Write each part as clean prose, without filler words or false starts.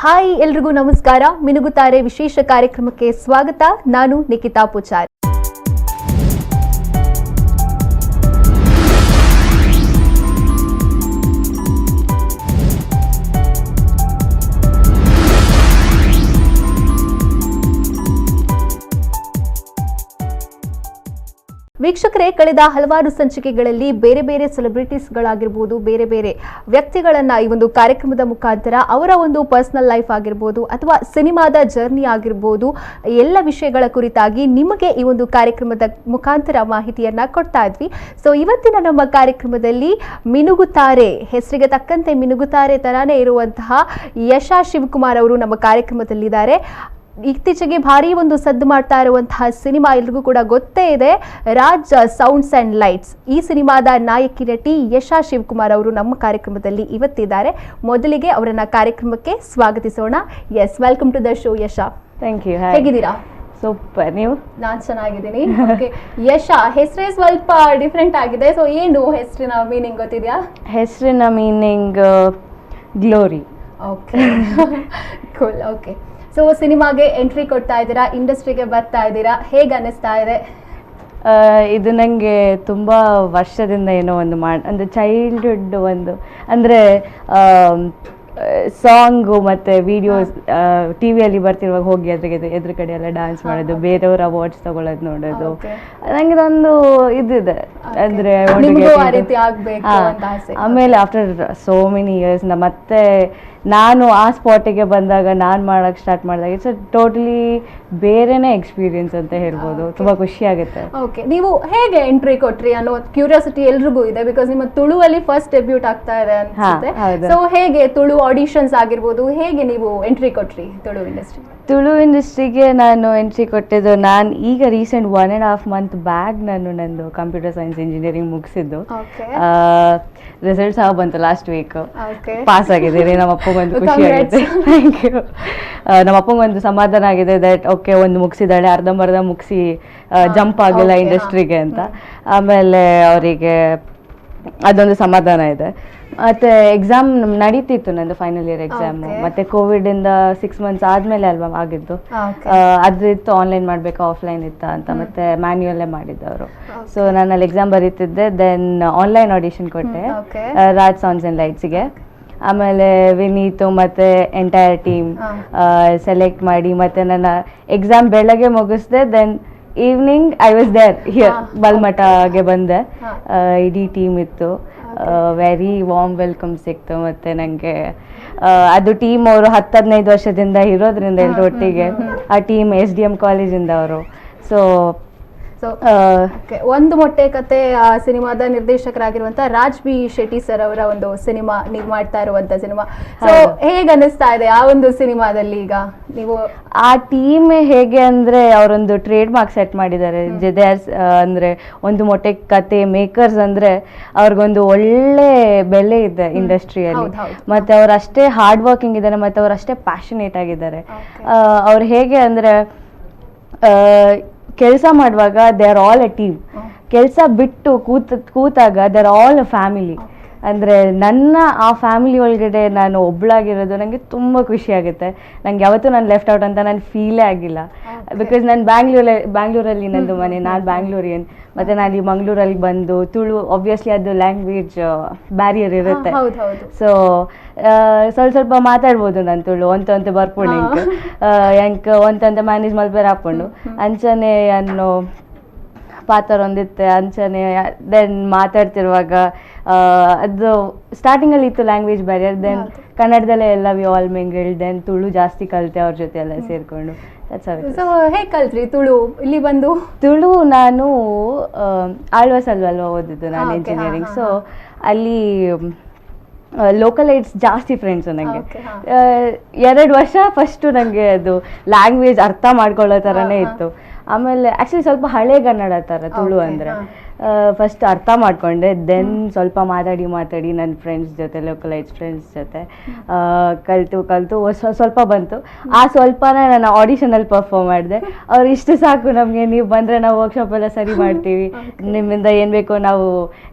Hi ಎಲ್ರಿಗೂ ನಮಸ್ಕಾರ. ಮಿನುಗುತ್ತಾರೆ ವಿಶೇಷ ಕಾರ್ಯಕ್ರಮಕ್ಕೆ ಸ್ವಾಗತ. ನಾನು ನಿಖಿತಾ ಪೂಜಾರಿ. ವೀಕ್ಷಕರೇ, ಕಳೆದ ಹಲವಾರು ಸಂಚಿಕೆಗಳಲ್ಲಿ ಬೇರೆ ಬೇರೆ ಸೆಲೆಬ್ರಿಟೀಸ್ಗಳಾಗಿರ್ಬೋದು, ಬೇರೆ ಬೇರೆ ವ್ಯಕ್ತಿಗಳನ್ನ ಈ ಒಂದು ಕಾರ್ಯಕ್ರಮದ ಮುಖಾಂತರ ಅವರ ಒಂದು ಪರ್ಸನಲ್ ಲೈಫ್ ಆಗಿರ್ಬೋದು ಅಥವಾ ಸಿನಿಮಾದ ಜರ್ನಿ ಆಗಿರ್ಬೋದು, ಎಲ್ಲ ವಿಷಯಗಳ ಕುರಿತಾಗಿ ನಿಮಗೆ ಈ ಒಂದು ಕಾರ್ಯಕ್ರಮದ ಮುಖಾಂತರ ಮಾಹಿತಿಯನ್ನ ಕೊಡ್ತಾ ಇದ್ವಿ. ಸೊ ಇವತ್ತಿನ ನಮ್ಮ ಕಾರ್ಯಕ್ರಮದಲ್ಲಿ ಮಿನುಗುತ್ತಾರೆ, ಹೆಸರಿಗೆ ತಕ್ಕಂತೆ ಮಿನುಗುತ್ತಾರೆ ತರಾನೇ ಇರುವಂತಹ ಯಶಾ ಶಿವಕುಮಾರ್ ಅವರು ನಮ್ಮ ಕಾರ್ಯಕ್ರಮದಲ್ಲಿದ್ದಾರೆ. ಇತ್ತೀಚೆಗೆ ಭಾರಿ ಒಂದು ಸದ್ದು ಮಾಡ್ತಾ ಇರುವಂತಹ ಸಿನಿಮಾ ಎಲ್ರಿಗೂ ಕೂಡ ಗೊತ್ತೇ ಇದೆ, ರಾಜ್ ಸೌಂಡ್ಸ್ ಅಂಡ್ ಲೈಟ್ಸ್. ಈ ಸಿನಿಮಾದ ನಾಯಕಿ ನಟಿ ಯಶಾ ಶಿವಕುಮಾರ್ ಅವರು ನಮ್ಮ ಕಾರ್ಯಕ್ರಮದಲ್ಲಿ ಇವತ್ತಿದ್ದಾರೆ. ಮೊದಲಿಗೆ ಅವರನ್ನ ಕಾರ್ಯಕ್ರಮಕ್ಕೆ ಸ್ವಾಗತಿಸೋಣ. Yes, welcome to the show Yasha. Thank you. ಹೇಗಿದ್ದೀರಾ? ಸೂಪರ್. ನೀವು? ನಾನು ಚೆನ್ನಾಗಿದ್ದೀನಿ. ಯಶಾ ಹೆಸರೇ ಸ್ವಲ್ಪ ಡಿಫ್ರೆಂಟ್ ಆಗಿದೆ. ಸೊ ಏನು ಹೆಸರಿನ ಮೀನಿಂಗ್ ಗೊತ್ತಿದೆಯಾ? ಹೆಸರಿನ meaning glory. Okay, cool. Okay, so ಸಿನಿಮಾಗೆ ಎಂಟ್ರಿ ಕೊಡ್ತಾ ಇದ್ದೀರಾ, ಇಂಡಸ್ಟ್ರಿಗೆ ಬರ್ತಾ ಇದ್ದೀರಾ, ಹೇಗೆ ಅನ್ನಿಸ್ತಾ ಇದೆ? ಇದು ನನಗೆ ತುಂಬ ವರ್ಷದಿಂದ ಏನೋ ಒಂದು ಅಂದರೆ ಚೈಲ್ಡ್ಹುಡ್ ಒಂದು ಅಂದರೆ ಸಾಂಗು ಮತ್ತು ವಿಡಿಯೋಸ್ ಟಿ ವಿಯಲ್ಲಿ ಬರ್ತಿರುವಾಗ ಹೋಗಿ ಎದುರು ಕಡೆ ಎಲ್ಲ ಡ್ಯಾನ್ಸ್ ಮಾಡೋದು, ಬೇರೆಯವ್ರ ಅವಾರ್ಡ್ಸ್ ತಗೊಳ್ಳೋದು ನೋಡೋದು, ನನಗೆ ಒಂದು ಇದಿದೆ. ಅಂದರೆ ಆಮೇಲೆ ಆಫ್ಟರ್ ಸೋ ಮೆನಿ ಇಯರ್ಸ್ ಮತ್ತೆ ನಾನು ಆ ಸ್ಪಾಟಿಗೆ ಬಂದಾಗ ನಾನು ಮಾಡೋಕ್ಕೆ ಸ್ಟಾರ್ಟ್ ಮಾಡಿದಾಗ ಇಟ್ಸ್ ಟೋಟಲಿ ಬೇರೆನೇ ಎಕ್ಸ್ಪೀರಿಯನ್ಸ್ ಅಂತ ಹೇಳ್ಬೋದು. ತುಂಬ ಖುಷಿ ಆಗುತ್ತೆ. ಓಕೆ, ನೀವು ಹೇಗೆ ಎಂಟ್ರಿ ಕೊಟ್ರಿ ಅನ್ನೋ ಕ್ಯೂರಿಯಾಸಿಟಿ ಎಲ್ರಿಗೂ ಇದೆ, ಬಿಕಾಸ್ ನಿಮ್ಮ ತುಳುವಲ್ಲಿ ಫಸ್ಟ್ ಡೆಬ್ಯೂಟ್ ಆಗ್ತಾ ಇದೆ ಅನ್ಸುತ್ತೆ. ಸೊ ಹೇಗೆ ತುಳು ಆಡಿಷನ್ಸ್ ಆಗಿರ್ಬೋದು, ಹೇಗೆ ನೀವು ಎಂಟ್ರಿ ಕೊಟ್ರಿ ತುಳು ಇಂಡಸ್ಟ್ರಿ? ತುಳು ಇಂಡಸ್ಟ್ರಿಗೆ ನಾನು ಎಂಟ್ರಿ ಕೊಟ್ಟಿದ್ದು ನಾನು ಈಗ ರೀಸೆಂಟ್ 1.5 month ಬ್ಯಾಗ್ ನಾನು ನಂದು ಕಂಪ್ಯೂಟರ್ ಸೈನ್ಸ್ ಇಂಜಿನಿಯರಿಂಗ್ ಮುಗಿಸಿದ್ದು. ರಿಸಲ್ಟ್ಸ್ ಬಂತು ಲಾಸ್ಟ್ ವೀಕ್. ಪಾಸ್ ಆಗಿದ್ದೀನಿ. ನಮ್ಮ ಅಪ್ಪಗೊಂದು ಖುಷಿ ಆಗಿದೆ. Thank you. ನಮ್ಮ ಅಪ್ಪಗೊಂದು ಸಮಾಧಾನ ಆಗಿದೆ ದಟ್ ಓಕೆ, ಒಂದು ಮುಗಿಸಿದಾಳೆ, ಅರ್ಧಂಬರ್ಧ ಮುಗಿಸಿ ಜಂಪ್ ಆಗಿಲ್ಲ ಇಂಡಸ್ಟ್ರಿಗೆ ಅಂತ. ಆಮೇಲೆ ಅವರಿಗೆ ಅದೊಂದು ಸಮಾಧಾನ ಇದೆ. ಮತ್ತು ಎಕ್ಸಾಮ್ ನಡೀತಿತ್ತು ನಂದು ಫೈನಲ್ ಇಯರ್ ಎಕ್ಸಾಮು. ಮತ್ತು ಕೋವಿಡಿಂದ 6 months ಆದಮೇಲೆ ಅಲ್ವಾ ಆಗಿದ್ದು. ಅದಿತ್ತು ಆನ್ಲೈನ್ ಮಾಡಬೇಕಾ ಆಫ್ಲೈನ್ ಇತ್ತಾ ಅಂತ, ಮತ್ತು ಮ್ಯಾನ್ಯುಯಲ್ಲೇ ಮಾಡಿದ್ದವರು. ಸೊ ನಾನು ಅಲ್ಲಿ ಎಕ್ಸಾಮ್ ಬರೀತಿದ್ದೆ. ದೆನ್ ಆನ್ಲೈನ್ ಆಡಿಷನ್ ಕೊಟ್ಟೆ ರಾಜ್ ಸೌಂಡ್ಸ್ ಆ್ಯಂಡ್ ಲೈಟ್ಸ್ಗೆ. ಆಮೇಲೆ ವಿನೀತು ಮತ್ತು ಎಂಟೈರ್ ಟೀಮ್ ಸೆಲೆಕ್ಟ್ ಮಾಡಿ ಮತ್ತು ನನ್ನ ಎಕ್ಸಾಮ್ ಬೆಳಗ್ಗೆ ಮುಗಿಸ್ದೆ. Then evening I was there here ಬಲ್ಮಠಗೆ ಬಂದೆ. ಇಡೀ ಟೀಮ್ ಇತ್ತು. ವೆರಿ ವಾರ್ಮ್ ವೆಲ್ಕಮ್ ಸಿಕ್ತು. ಮತ್ತು ನನಗೆ ಅದು ಟೀಮ್ ಅವರು 10-15 ವರ್ಷದಿಂದ ಇರೋದ್ರಿಂದ ಎಲ್ಲರ ಒಟ್ಟಿಗೆ. ಆ ಟೀಮ್ SDM ಕಾಲೇಜಿಂದ ಅವರು. ಸೊ ಒಂದು ಮೊಟ್ಟೆ ಕತೆ ಸಿನಿಮಾದ ನಿರ್ದೇಶಕರಾಗಿರುವಂತ ರಾಜ್ ಬಿ ಶೆಟ್ಟಿ ಸರ್ ಅವರ ಒಂದು ಸಿನಿಮಾ ನೀವು ಮಾಡ್ತಾ ಇರುವಂತ ಸಿನಿಮಾ. ಸೊ ಹೇಗೆ ಅನಿಸ್ತಾ ಇದೆ ಆ ಒಂದು ಸಿನಿಮಾದಲ್ಲಿ? ಈಗ ನೀವು ಆ ಟೀಮ್ ಹೇಗೆ ಅಂದ್ರೆ ಅವರೊಂದು ಟ್ರೇಡ್ ಮಾರ್ಕ್ ಸೆಟ್ ಮಾಡಿದ್ದಾರೆ. ಅಂದ್ರೆ ಒಂದು ಮೊಟ್ಟೆ ಕತೆ ಮೇಕರ್ಸ್ ಅಂದ್ರೆ ಅವ್ರಿಗೊಂದು ಒಳ್ಳೆ ಬೆಲೆ ಇದೆ ಇಂಡಸ್ಟ್ರಿಯಲ್ಲಿ. ಮತ್ತೆ ಅವ್ರು ಅಷ್ಟೇ ಹಾರ್ಡ್ ವರ್ಕಿಂಗ್ ಇದ್ದಾರೆ, ಮತ್ತೆ ಅವ್ರು ಅಷ್ಟೇ ಪ್ಯಾಷನೇಟ್ ಆಗಿದ್ದಾರೆ. ಅವ್ರು ಹೇಗೆ ಅಂದ್ರೆ ಕೆಲಸ ಮಾಡುವಾಗ they are all A team. ಕೆಲಸ ಬಿಟ್ಟು ಕೂತಾಗ they are all a family. ಅಂದರೆ ನನ್ನ ಆ ಫ್ಯಾಮಿಲಿ ಒಳಗಡೆ ನಾನು ಒಬ್ಬಳಾಗಿರೋದು ನನಗೆ ತುಂಬ ಖುಷಿ ಆಗುತ್ತೆ. ನಂಗೆ ಯಾವತ್ತೂ ನಾನು ಲೆಫ್ಟ್ ಔಟ್ ಅಂತ ನಾನು ಫೀಲೇ ಆಗಿಲ್ಲ. ಬಿಕಾಸ್ ನಾನು ಬ್ಯಾಂಗ್ಳೂರಲ್ಲಿ ನಂದು ಮನೆ, ನಾನು ಬ್ಯಾಂಗ್ಳೂರಿಯನ್. ಮತ್ತು ನಾನು ಈ ಮಂಗಳೂರಲ್ಲಿ ಬಂದು ತುಳು ಆಬ್ವಿಯಸ್ಲಿ ಅದು ಲ್ಯಾಂಗ್ವೇಜ್ ಬ್ಯಾರಿಯರ್ ಇರುತ್ತೆ. ಸೊ ಸ್ವಲ್ಪ ಮಾತಾಡ್ಬೋದು ನಾನು ತುಳು ಒಂತ ಬರ್ಪುಂಡು ಎಂಕ್ ಒಂತ ಮ್ಯಾನೇಜ್ ಮಲ್ಪೇರ್ ಹಾಕ್ಕೊಂಡು ಅಂಚನೆ ಅನ್ನೋ ಪಾತ್ರ ಹೊಂದಿತ್ತೆ ಅಂಚನೆ. ದೆನ್ ಮಾತಾಡ್ತಿರುವಾಗ ಅದು ಸ್ಟಾರ್ಟಿಂಗಲ್ಲಿ ಇತ್ತು ಲ್ಯಾಂಗ್ವೇಜ್ ಬ್ಯಾರಿಯರ್. ದೆನ್ ಕನ್ನಡದಲ್ಲೇ ಎಲ್ಲ we all mingle. Then Tulu ಜಾಸ್ತಿ ಕಲಿತೆ ಅವ್ರ ಜೊತೆ ಎಲ್ಲ ಸೇರಿಕೊಂಡು. ಹೇಗೆ ಕಲ್ತ್ರಿ ತುಳು ಇಲ್ಲಿ ಬಂದು? ತುಳು ನಾನು ಆಳ್ವಾಸಲ್ವಲ್ವ ಓದಿದ್ದು ನಾನು ಇಂಜಿನಿಯರಿಂಗ್. ಸೊ ಅಲ್ಲಿ ಲೋಕಲ್ ಏಡ್ಸ್ ಜಾಸ್ತಿ ಫ್ರೆಂಡ್ಸು ನನಗೆ. 2 ವರ್ಷ ಫಸ್ಟು ನನಗೆ ಅದು ಲ್ಯಾಂಗ್ವೇಜ್ ಅರ್ಥ ಮಾಡ್ಕೊಳ್ಳೋ ಥರನೇ ಇತ್ತು. ಆಮೇಲೆ ಆ್ಯಕ್ಚುಲಿ ಸ್ವಲ್ಪ ಹಳೆಗನ್ನಡ ಥರ ತುಳು ಅಂದರೆ ಫಸ್ಟ್ ಅರ್ಥ ಮಾಡಿಕೊಂಡೆ. ದೆನ್ ಸ್ವಲ್ಪ ಮಾತಾಡಿ ನನ್ನ ಫ್ರೆಂಡ್ಸ್ ಜೊತೆ, ಲೋಕಲೈಟ್ಸ್ ಫ್ರೆಂಡ್ಸ್ ಜೊತೆ ಕಲಿತು ಸ್ವಲ್ಪ ಬಂತು. ಆ ಸ್ವಲ್ಪನ ನಾನು ಆಡಿಷನಲ್ಲಿ ಪರ್ಫಾರ್ಮ್ ಮಾಡಿದೆ. ಅವ್ರು ಇಷ್ಟು ಸಾಕು ನಮಗೆ, ನೀವು ಬಂದರೆ ನಾವು ವರ್ಕ್ಶಾಪ್ ಎಲ್ಲ ಸರಿ ಮಾಡ್ತೀವಿ, ನಿಮ್ಮಿಂದ ಏನು ಬೇಕೋ ನಾವು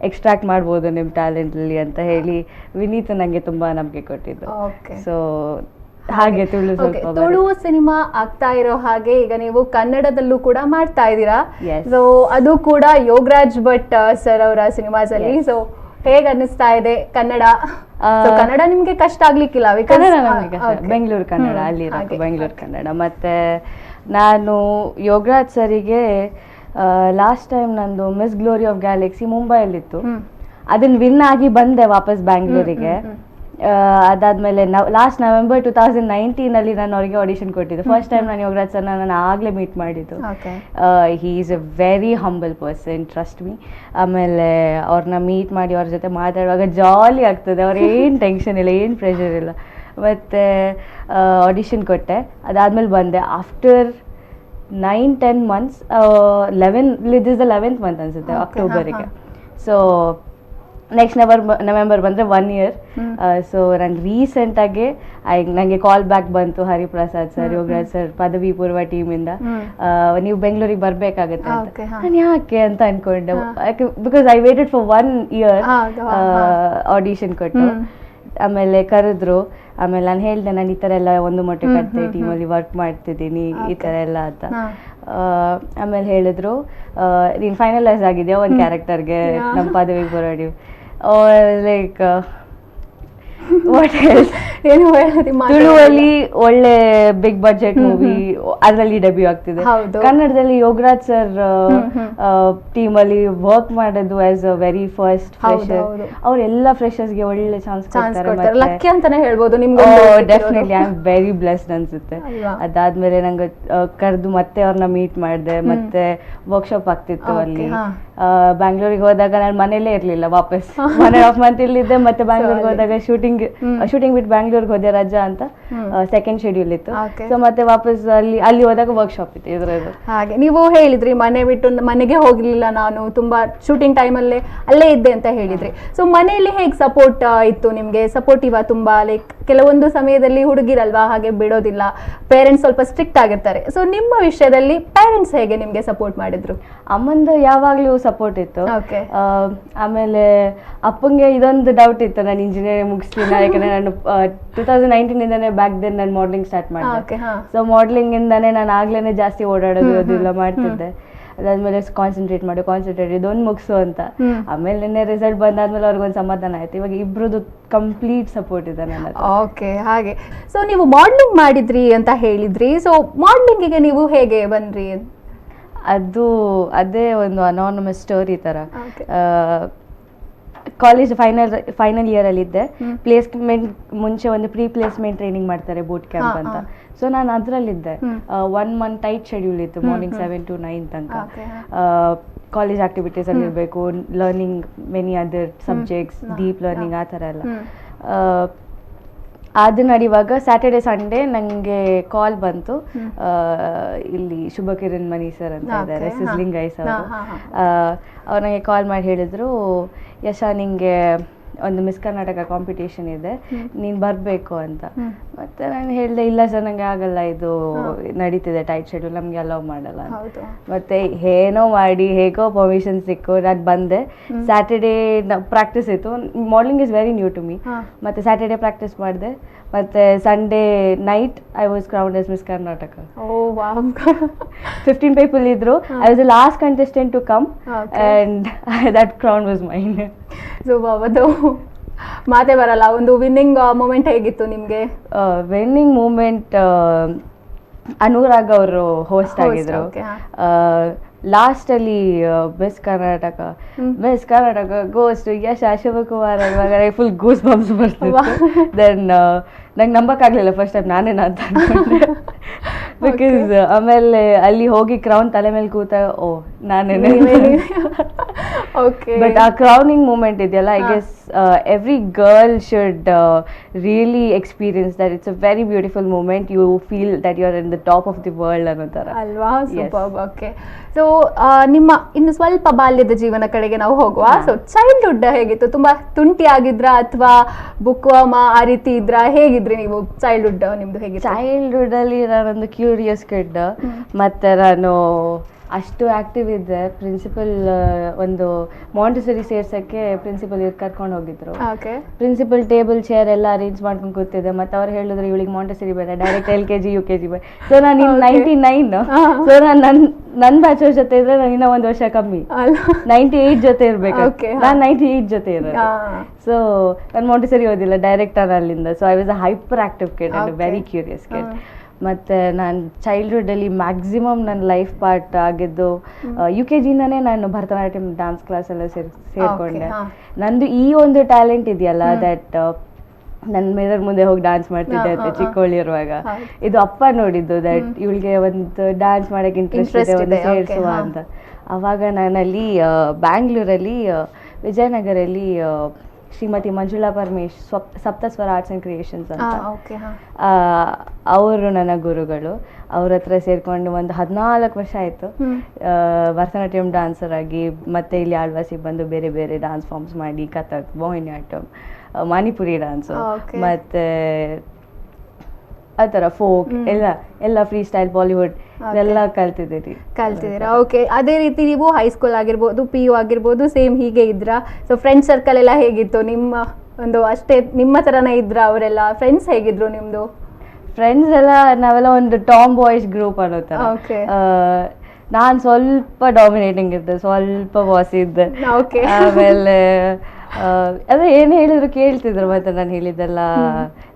ಎಕ್ಸ್ಟ್ರಾಕ್ಟ್ ಮಾಡ್ಬೋದು ನಿಮ್ಮ ಟ್ಯಾಲೆಂಟಲ್ಲಿ ಅಂತ ಹೇಳಿ ವಿನೀತ್ ನನಗೆ ತುಂಬ ನಂಬಿಕೆ ಕೊಟ್ಟಿದ್ದು. ಸೊ ಹಾಗೆ ತುಳು Okay, ಸ್ವಲ್ಪ ತುಳು ಸಿನಿಮಾ ಆಗ್ತಾ ಇರೋ ಹಾಗೆ ಈಗ ನೀವು ಕನ್ನಡದಲ್ಲೂ ಕೂಡ ಮಾಡ್ತಾ ಇದ್ದೀರಾ. Yes. ಸೊ ಅದು ಕೂಡ ಯೋಗರಾಜ್ ಭಟ್ ಸರ್ ಅವರ ಸಿನಿಮಾಸ್ ಅಲ್ಲಿ. ಸೊ ಹೇಗ್ ಅನ್ನಿಸ್ತಾ ಇದೆ ಕನ್ನಡ? So, ಕನ್ನಡ ನಿಮ್ಗೆ ಕಷ್ಟ ಆಗ್ಲಿಕ್ಕಿಲ್ಲ because- ಕನ್ನಡ ನಮಗೆ Okay. ಬೆಂಗಳೂರು ಕನ್ನಡ ಹ್ಮ್, ಅಲ್ಲಿ ಹಾಗೆ. ಬೆಂಗಳೂರು ಕನ್ನಡ. ಮತ್ತೆ ನಾನು ಯೋಗರಾಜ್ ಸರಿಗೆ ಲಾಸ್ಟ್ ಟೈಮ್ ನಂದು ಮಿಸ್ ಗ್ಲೋರಿ ಆಫ್ ಗ್ಯಾಲಕ್ಸಿ ಮುಂಬೈಯಲ್ಲಿತ್ತು. ಹ್ಮ್. ಅದನ್ನ ವಿನ್ ಆಗಿ ಬಂದೆ ವಾಪಸ್ ಬ್ಯಾಂಗ್ಳೂರಿಗೆ. ಅದಾದ್ಮೇಲೆ ಲಾಸ್ಟ್ ನವೆಂಬರ್ 2019 ಅಲ್ಲಿ ನಾನು ಅವರಿಗೆ ಆಡಿಷನ್ ಕೊಟ್ಟಿದ್ದೆ. ಫಸ್ಟ್ ಟೈಮ್ ನಾನು ಯೋಗರಾಜ್ ಸರ್ನ ನಾನು ಆಗ್ಲೇ ಮೀಟ್ ಮಾಡಿದ್ದು. Okay. He is A very humble person, trust me. ಆಮೇಲೆ ಅವ್ರನ್ನ ಮೀಟ್ ಮಾಡಿ ಅವ್ರ ಜೊತೆ ಮಾತಾಡುವಾಗ ಜಾಲಿ ಆಗ್ತದೆ. ಅವ್ರು ಏನು ಟೆನ್ಷನ್ ಇಲ್ಲ, ಏನು ಪ್ರೆಷರ್ ಇಲ್ಲ. ಮತ್ತು ಆಡಿಷನ್ ಕೊಟ್ಟೆ, ಅದಾದ್ಮೇಲೆ ಬಂದೆ. ಆಫ್ಟರ್ 9-10 months, 11th month ಅನ್ಸುತ್ತೆ, Okay, ಅಕ್ಟೋಬರಿಗೆ. ಸೊ ನೆಕ್ಸ್ಟ್ ನವೆಂಬರ್ ಬಂದರೆ 1 year. ಸೊ ನಾನು ರೀಸೆಂಟಾಗಿ ನನಗೆ ಕಾಲ್ ಬ್ಯಾಕ್ ಬಂತು ಹರಿಪ್ರಸಾದ್ ಸರ್, ಯೋಗರಾಜ್ ಸರ್, ಪದವಿ ಪೂರ್ವ ಟೀಮಿಂದ ನೀವು ಬೆಂಗಳೂರಿಗೆ ಬರಬೇಕಾಗತ್ತೆ ಅಂತ. Okay, ಹಾ. ನಾನು ಯಾಕೆ ಅಂತ ಅನ್ಕೊಂಡೆ, because I weighted for 1 year audition ಕೊಟ್ಟು. ಆಮೇಲೆ ಕರೆದ್ರು. ಆಮೇಲೆ ನಾನು ಹೇಳಿದೆ ನಾನು ಈ ಥರ ಎಲ್ಲ ಒಂದು ಮೊಟ್ಟೆ ಕಟ್ತೆ ಟೀಮಲ್ಲಿ ವರ್ಕ್ ಮಾಡ್ತಿದ್ದೀನಿ ಈ ಥರ ಎಲ್ಲ ಅಂತ. ಆಮೇಲೆ ಹೇಳಿದ್ರು ನೀನು ಫೈನಲೈಸ್ ಆಗಿದೆಯಾ ಒಂದು ಕ್ಯಾರೆಕ್ಟರ್ಗೆ ನಮ್ಮ ಪದವಿ ಪೂರ್ವ ಟೀಮ್. ಲೈಕ್ ವಾಟ್ ಎಲ್ಸ್, ಏನು ಹೇಳೋದು ತುಳುವಲ್ಲಿ ಒಳ್ಳೆ ಬಿಗ್ ಬಜೆಟ್ ಮೂವಿ ಅದರಲ್ಲಿ ಡೆಬ್ಯೂ ಆಗ್ತಿದೆ. ಹೌದು. ಕನ್ನಡದಲ್ಲಿ ಯೋಗರಾಜ್ ಸರ್ ಟೀಮ್ ಅಲ್ಲಿ ವರ್ಕ್ ಮಾಡೋದು as a very first fresher. ಅವರೆಲ್ಲ ಫ್ರೆಶರ್ಸ್ಗೆ ಒಳ್ಳೆ ಚಾನ್ಸ್ ಕೊಡ್ತಾರೆ. ಲಕ್ಕಿ ಅಂತಾನೆ ಹೇಳ್ಬೋದು ನಿಮ್ಗೆ. Definitely I am very blessed ಅನ್ಸುತ್ತೆ. ಅದಾದ್ಮೇಲೆ ನಂಗೆ ಕರೆದು ಮತ್ತೆ ಅವ್ರನ್ನ ಮೀಟ್ ಮಾಡಿದೆ. ಮತ್ತೆ ವರ್ಕ್ಶಾಪ್ ಆಗ್ತಿತ್ತು ಅಲ್ಲಿ. ಬ್ಯಾಂಗ್ಳೂರಿಗೆ ಹೋದಾಗ ನಾನು ಮನೇಲೇ ಇರ್ಲಿಲ್ಲ, ವಾಪಸ್ 1.5 month ಇಲ್ಲಿದ್ದೆ. ಮತ್ತೆ ಬ್ಯಾಂಗ್ಳೂರ್ಗೆ ಹೋದಾಗ ಶೂಟಿಂಗ್ ಬಿಟ್ಟು ಬ್ಯಾಂಗ್ಳೂರ್ಗೆ ಹೋದೆ, ರಜಾ ಅಂತ, ಸೆಕೆಂಡ್ ಶೆಡ್ಯೂಲ್ ಇತ್ತು. ಸೊ ಮತ್ತೆ ವಾಪಸ್ ಅಲ್ಲಿ ಹೋದಾಗ ವರ್ಕ್ಶಾಪ್ ಇತ್ತು ಇದ್ರದ್ದು. ಹಾಗೆ ನೀವು ಹೇಳಿದ್ರಿ ಮನೆ ಬಿಟ್ಟು ಮನೆಗೆ ಹೋಗ್ಲಿಲ್ಲ, ನಾನು ತುಂಬಾ ಶೂಟಿಂಗ್ ಟೈಮಲ್ಲೇ ಅಲ್ಲೇ ಇದ್ದೆ ಅಂತ ಹೇಳಿದ್ರಿ. ಸೊ ಮನೆಯಲ್ಲಿ ಹೇಗೆ ಸಪೋರ್ಟ್ ಇತ್ತು ನಿಮ್ಗೆ? ಸಪೋರ್ಟಿವ್ ತುಂಬಾ? ಲೈಕ್ ಕೆಲವೊಂದು ಸಮಯದಲ್ಲಿ ಹುಡುಗಿರಲ್ವಾ, ಹಾಗೆ ಬಿಡೋದಿಲ್ಲ, ಪೇರೆಂಟ್ಸ್ ಸ್ವಲ್ಪ ಸ್ಟ್ರಿಕ್ಟ್ ಆಗಿರ್ತಾರೆ. ಸೊ ನಿಮ್ಮ ವಿಷಯದಲ್ಲಿ ಪೇರೆಂಟ್ಸ್ ಹೇಗೆ ನಿಮ್ಗೆ ಸಪೋರ್ಟ್ ಮಾಡಿದ್ರು? ಅಮ್ಮಂದು ಯಾವಾಗ್ಲೂ ಸಪೋರ್ಟ್ ಇತ್ತು. Okay. ಆಮೇಲೆ ಅಪ್ಪಂಗೆ ಇದೊಂದು ಡೌಟ್ ಇತ್ತು, ನಾನು ಇಂಜಿನಿಯರಿಂಗ್ ಮುಗಿಸ್ತೀನಿ. ಯಾಕಂದ್ರೆ ನಾನು 2019 ಇಂದಾನೆ ಬ್ಯಾಕ್ ದೆನ್ ನಾನು ಮಾಡಲಿಂಗ್ ಸ್ಟಾರ್ಟ್ ಮಾಡಿದೆ. ಸೊ ಮಾಡಲಿಂಗ್ ಇಂದಾನೆ ನಾನು ಆಗ್ಲೇನೆ ಜಾಸ್ತಿ ಓಡಾಡೋದು ಅದೆಲ್ಲ ಮಾಡ್ತಿದ್ದೆ. ಅದಾದ್ಮೇಲೆ ಕಾನ್ಸಂಟ್ರೇಟ್ ಇದೊಂದು ಮುಗಿಸು ಅಂತ. ಆಮೇಲೆ ನಿನ್ನೆ ರಿಸಲ್ಟ್ ಬಂದಾದ್ಮೇಲೆ ಅವ್ರಿಗೊಂದು ಸಮಾಧಾನ ಆಯ್ತು. ಇವಾಗ ಇಬ್ರದ್ದು ಕಂಪ್ಲೀಟ್ ಸಪೋರ್ಟ್ ಇದೆ ನನ್ನ ಹತ್ರ. ಓಕೆ, ಹಾಗೆ. ಸೊ ನೀವು ಮಾಡಲಿಂಗ್ ಮಾಡಿದ್ರಿ ಅಂತ ಹೇಳಿದ್ರಿ. ಸೊ ಮಾಡಲಿಂಗಿಗೆ ನೀವು ಹೇಗೆ ಬಂದ್ರಿ? ಅದೇ ಒಂದು ಅನಾನಮಸ್ ಸ್ಟೋರಿ ತರ. ಕಾಲೇಜ್ ಫೈನಲ್ ಇಯರ್ ಅಲ್ಲಿ ಇದ್ದೆ. ಪ್ಲೇಸ್ಮೆಂಟ್ ಮುಂಚೆ ಒಂದು ಪ್ರೀ ಪ್ಲೇಸ್ಮೆಂಟ್ ಟ್ರೈನಿಂಗ್ ಮಾಡ್ತಾರೆ, ಬೂಟ್ ಕ್ಯಾಂಪ್ ಅಂತ. ಸೊ ನಾನು ಅದರಲ್ಲಿದ್ದೆ. 1 month ಟೈಟ್ ಶೆಡ್ಯೂಲ್ ಇತ್ತು, ಮಾರ್ನಿಂಗ್ 7 to 9 ತನಕ. ಕಾಲೇಜ್ ಆಕ್ಟಿವಿಟೀಸ್ ಅಲ್ಲಿ ಇರಬೇಕು, learning many other subjects, deep learning ಆ ಥರ ಎಲ್ಲ. ಅದು ನಡೆಯುವಾಗ ಸ್ಯಾಟರ್ಡೆ ಸಂಡೇ ನನಗೆ ಕಾಲ್ ಬಂತು. ಇಲ್ಲಿ ಶುಭ ಕಿರಣ್ ಮನಿ ಸರ್ ಅಂತ ಇದ್ದಾರೆ, ಸಿಸ್ಲಿಂಗ್ ಗೈಸ್ ಅವರು. ಅವ್ರು ನನಗೆ ಕಾಲ್ ಮಾಡಿ ಹೇಳಿದ್ರು, ಯಶಾ ನಿಂಗೆ ಒಂದು ಮಿಸ್ ಕರ್ನಾಟಕ ಕಾಂಪಿಟೇಷನ್ ಇದೆ, ನೀನು ಬರಬೇಕು ಅಂತ. ಮತ್ತೆ ನಾನು ಹೇಳಿದೆ ಇಲ್ಲ ಸರ್ ನನಗೆ ಆಗಲ್ಲ, ಇದು ನಡೀತಿದೆ ಟೈಟ್ ಶೆಡ್ಯೂಲ್, ನಮಗೆ ಅಲೌ ಮಾಡಲ್ಲ ಅಂತ. ಮತ್ತೆ ಏನೋ ಮಾಡಿ ಹೇಗೋ ಪರ್ಮಿಷನ್ ಸಿಕ್ಕು, ನಾನು ಬಂದೆ. ಸ್ಯಾಟರ್ಡೇ ಪ್ರಾಕ್ಟೀಸ್ ಇತ್ತು, modelling is very new to me. ಮತ್ತೆ ಸ್ಯಾಟರ್ಡೇ ಪ್ರಾಕ್ಟೀಸ್ ಮಾಡಿದೆ. ಮತ್ತೆ Sunday night I was crowned as Miss Karnataka. 15 people ಇದ್ರು. I was the last contestant to come and that crown was mine. So ಅದು ಮಾತೇ ಬರಲ್ಲ. ಒಂದು winning moment ಹೇಗಿತ್ತು ನಿಮ್ಗೆ? ವಿನ್ನಿಂಗ್ ಮೂಮೆಂಟ್ ಅನುರಾಗ್ ಅವರು ಹೋಸ್ಟ್ ಆಗಿದ್ರು. ಲಾಸ್ಟ್ ಅಲ್ಲಿ ಮಿಸ್ ಕರ್ನಾಟಕ ಗೋಸ್ಟ್ ಯಶ್ ಶಿವಕುಮಾರ್ ಇವಾಗ ಫುಲ್ ಗೂಸ್ ಬಂಪ್ಸ್ ಬರ್ತಿತ್ತು. ದೆನ್ ನಂಗೆ ನಂಬಕ್ಕಾಗ್ಲಿಲ್ಲ ಫಸ್ಟ್ ಟೈಮ್ ನಾನೇನಾ ಅಂತ ಅನ್ಕೊಂಡೆ. ಬಿಕಾಸ್ ಆಮೇಲೆ ಅಲ್ಲಿ ಹೋಗಿ ಕ್ರೌನ್ ತಲೆ ಮೇಲೆ ಕೂತ ನಾನೇನೆ. ಬಟ್ ಆ ಕ್ರೌನಿಂಗ್ ಮೂಮೆಂಟ್ ಇದೆಯಲ್ಲ, I guess every girl should really experience that. It's a very beautiful moment. You feel that you are in the top of the world ಅನ್ನೋ ಥರ ಅಲ್ವಾ? ಸೂಪರ್. ಓಕೆ, ಸೊ ನಿಮ್ಮ ಇನ್ನು ಸ್ವಲ್ಪ ಬಾಲ್ಯದ ಜೀವನ ಕಡೆಗೆ ನಾವು ಹೋಗುವ. ಸೊ ಚೈಲ್ಡ್ಹುಡ್ ಹೇಗಿತ್ತು? ತುಂಬಾ ತುಂಟಿ ಆಗಿದ್ರ ಅಥವಾ ಬುಕ್ವಾಮ ಆ ರೀತಿ ಇದ್ರ? ಹೇಗಿದ್ರಿ ನೀವು ಚೈಲ್ಡ್ಹುಡ್? ನಿಮ್ದು ಹೇಗಿತ್ತು? ಚೈಲ್ಡ್ಹುಡ್ ಅಲ್ಲಿ ನಾನೊಂದು ಕ್ಯೂರಿಯಸ್ ಕಿಡ್. ಮತ್ತೆ ನಾನು ಅಷ್ಟು ಆಕ್ಟಿವ್ ಇದ್ದೆ. ಪ್ರಿನ್ಸಿಪಲ್ ಒಂದು ಮಾಂಟೆಸರಿ ಸೇರ್ಸಕ್ಕೆ ಪ್ರಿನ್ಸಿಪಲ್ ಕರ್ಕೊಂಡು ಹೋಗಿದ್ರು. ಪ್ರಿನ್ಸಿಪಲ್ ಟೇಬಲ್ ಚೇರ್ ಎಲ್ಲ ಅರೇಂಜ್ ಮಾಡ್ಕೊಂಡು ಕೂತಿದ್ದೆ. ಮತ್ತೆ ಅವ್ರು ಹೇಳಿದ್ರು ಇವಳಿಗೆ ಮಾಂಟೆಸರಿ ಬೇಡ, ಡೈರೆಕ್ಟ್ LKG UKG ಬೇಡ. ಸೊ ನಾನು 99, ಸೊ ನಾನು ನನ್ನ ಬ್ಯಾಚ್ ಜೊತೆ ಇದ್ರೆ ನಾನು ಇನ್ನೂ 1 ವರ್ಷ ಕಮ್ಮಿ, 98 ಜೊತೆ ಇರ್ಬೇಕು. ನಾನು 98 ಜೊತೆ ಇರೋದು. ಸೊ ನಾನು ಮಾಂಟೆಸರಿ ಓದಿಲ್ಲ, ಡೈರೆಕ್ಟ್ ಅಲ್ಲಿಂದ. So I was a hyper active kid and very curious kid. ಮತ್ತು ನಾನು ಚೈಲ್ಡ್ಹುಡ್ಡಲ್ಲಿ ಮ್ಯಾಕ್ಸಿಮಮ್ ನನ್ನ ಲೈಫ್ ಪಾರ್ಟ್ ಆಗಿದ್ದು UKG ಇಂದಾನೇ ನಾನು ಭರತನಾಟ್ಯಂ ಡ್ಯಾನ್ಸ್ ಕ್ಲಾಸ್ ಎಲ್ಲ ಸೇರಿಕೊಂಡೆ. ನಂದು ಈ ಒಂದು ಟ್ಯಾಲೆಂಟ್ ಇದೆಯಲ್ಲ, ದಟ್ ನನ್ನ ಮಿರರ್ ಮುಂದೆ ಹೋಗಿ ಡ್ಯಾನ್ಸ್ ಮಾಡ್ತಿದ್ದೆ ಅಂತ ಚಿಕ್ಕವಳಿರುವಾಗ. ಇದು ಅಪ್ಪ ನೋಡಿದ್ದು, ದಟ್ ಇವಳಿಗೆ ಒಂದು ಡ್ಯಾನ್ಸ್ ಮಾಡೋಕ್ಕೆ ಇಂಟ್ರೆಸ್ಟ್ ಇದೆ, ಒಂದು ಸೇರಿಸುವ ಅಂತ. ಆವಾಗ ನಾನಲ್ಲಿ ಬ್ಯಾಂಗ್ಳೂರಲ್ಲಿ ವಿಜಯನಗರಲ್ಲಿ Shrimati Manjula Paramesh Saptaswara arts and creations ಅಂತ, ಅವರು ನನ್ನ ಗುರುಗಳು. ಅವ್ರ ಹತ್ರ ಸೇರಿಕೊಂಡು ಒಂದು 14 ವರ್ಷ ಆಯಿತು ಭರತನಾಟ್ಯಂ ಡಾನ್ಸರ್ ಆಗಿ. ಮತ್ತೆ ಇಲ್ಲಿ ಆಳ್ವಾಸಿಗೆ ಬಂದು ಬೇರೆ ಬೇರೆ ಡ್ಯಾನ್ಸ್ ಫಾರ್ಮ್ಸ್ ಮಾಡಿ, ಕಥಕ್, ಮೋಹಿನಿಯಾಟ್ಟಂ, ಮಣಿಪುರಿ ಡ್ಯಾನ್ಸು, ಮತ್ತು ಆ ಥರ ಫೋಕ್ ಎಲ್ಲ ಫ್ರೀ ಸ್ಟೈಲ್, ಬಾಲಿವುಡ್ ಎಲ್ಲ ಕಲ್ತಿದ್ದೀರಾ. ಓಕೆ, ಅದೇ ರೀತಿ ನೀವು ಹೈಸ್ಕೂಲ್ ಆಗಿರ್ಬೋದು, PU ಆಗಿರ್ಬೋದು, ಸೇಮ್ ಹೀಗೆ ಇದ್ರಾ? ಸೊ ಫ್ರೆಂಡ್ ಸರ್ಕಲ್ ಎಲ್ಲ ಹೇಗಿತ್ತು ನಿಮ್ಮ ಒಂದು? ಅಷ್ಟೇ ನಿಮ್ಮ ಥರನೇ ಇದ್ರ ಅವರೆಲ್ಲ? ಫ್ರೆಂಡ್ಸ್ ಹೇಗಿದ್ರು ನಿಮ್ಮದು? ಫ್ರೆಂಡ್ಸ್ ಎಲ್ಲ ನಾವೆಲ್ಲ ಒಂದು ಟಾಮ್ ಬಾಯ್ಸ್ ಗ್ರೂಪ್ ಅನ್ನೋ ಥರ. ನಾನು ಸ್ವಲ್ಪ ಡಾಮಿನೇಟಿಂಗ್ ಇದ್ದೆ, ಸ್ವಲ್ಪ ಬಾಸ್ ಇದ್ದೆ. ಆಮೇಲೆ ಅದೇ ಏನು ಹೇಳಿದ್ರು ಕೇಳ್ತಿದ್ರು. ಮತ್ತೆ ನಾನು ಹೇಳಿದ್ದೆಲ್ಲ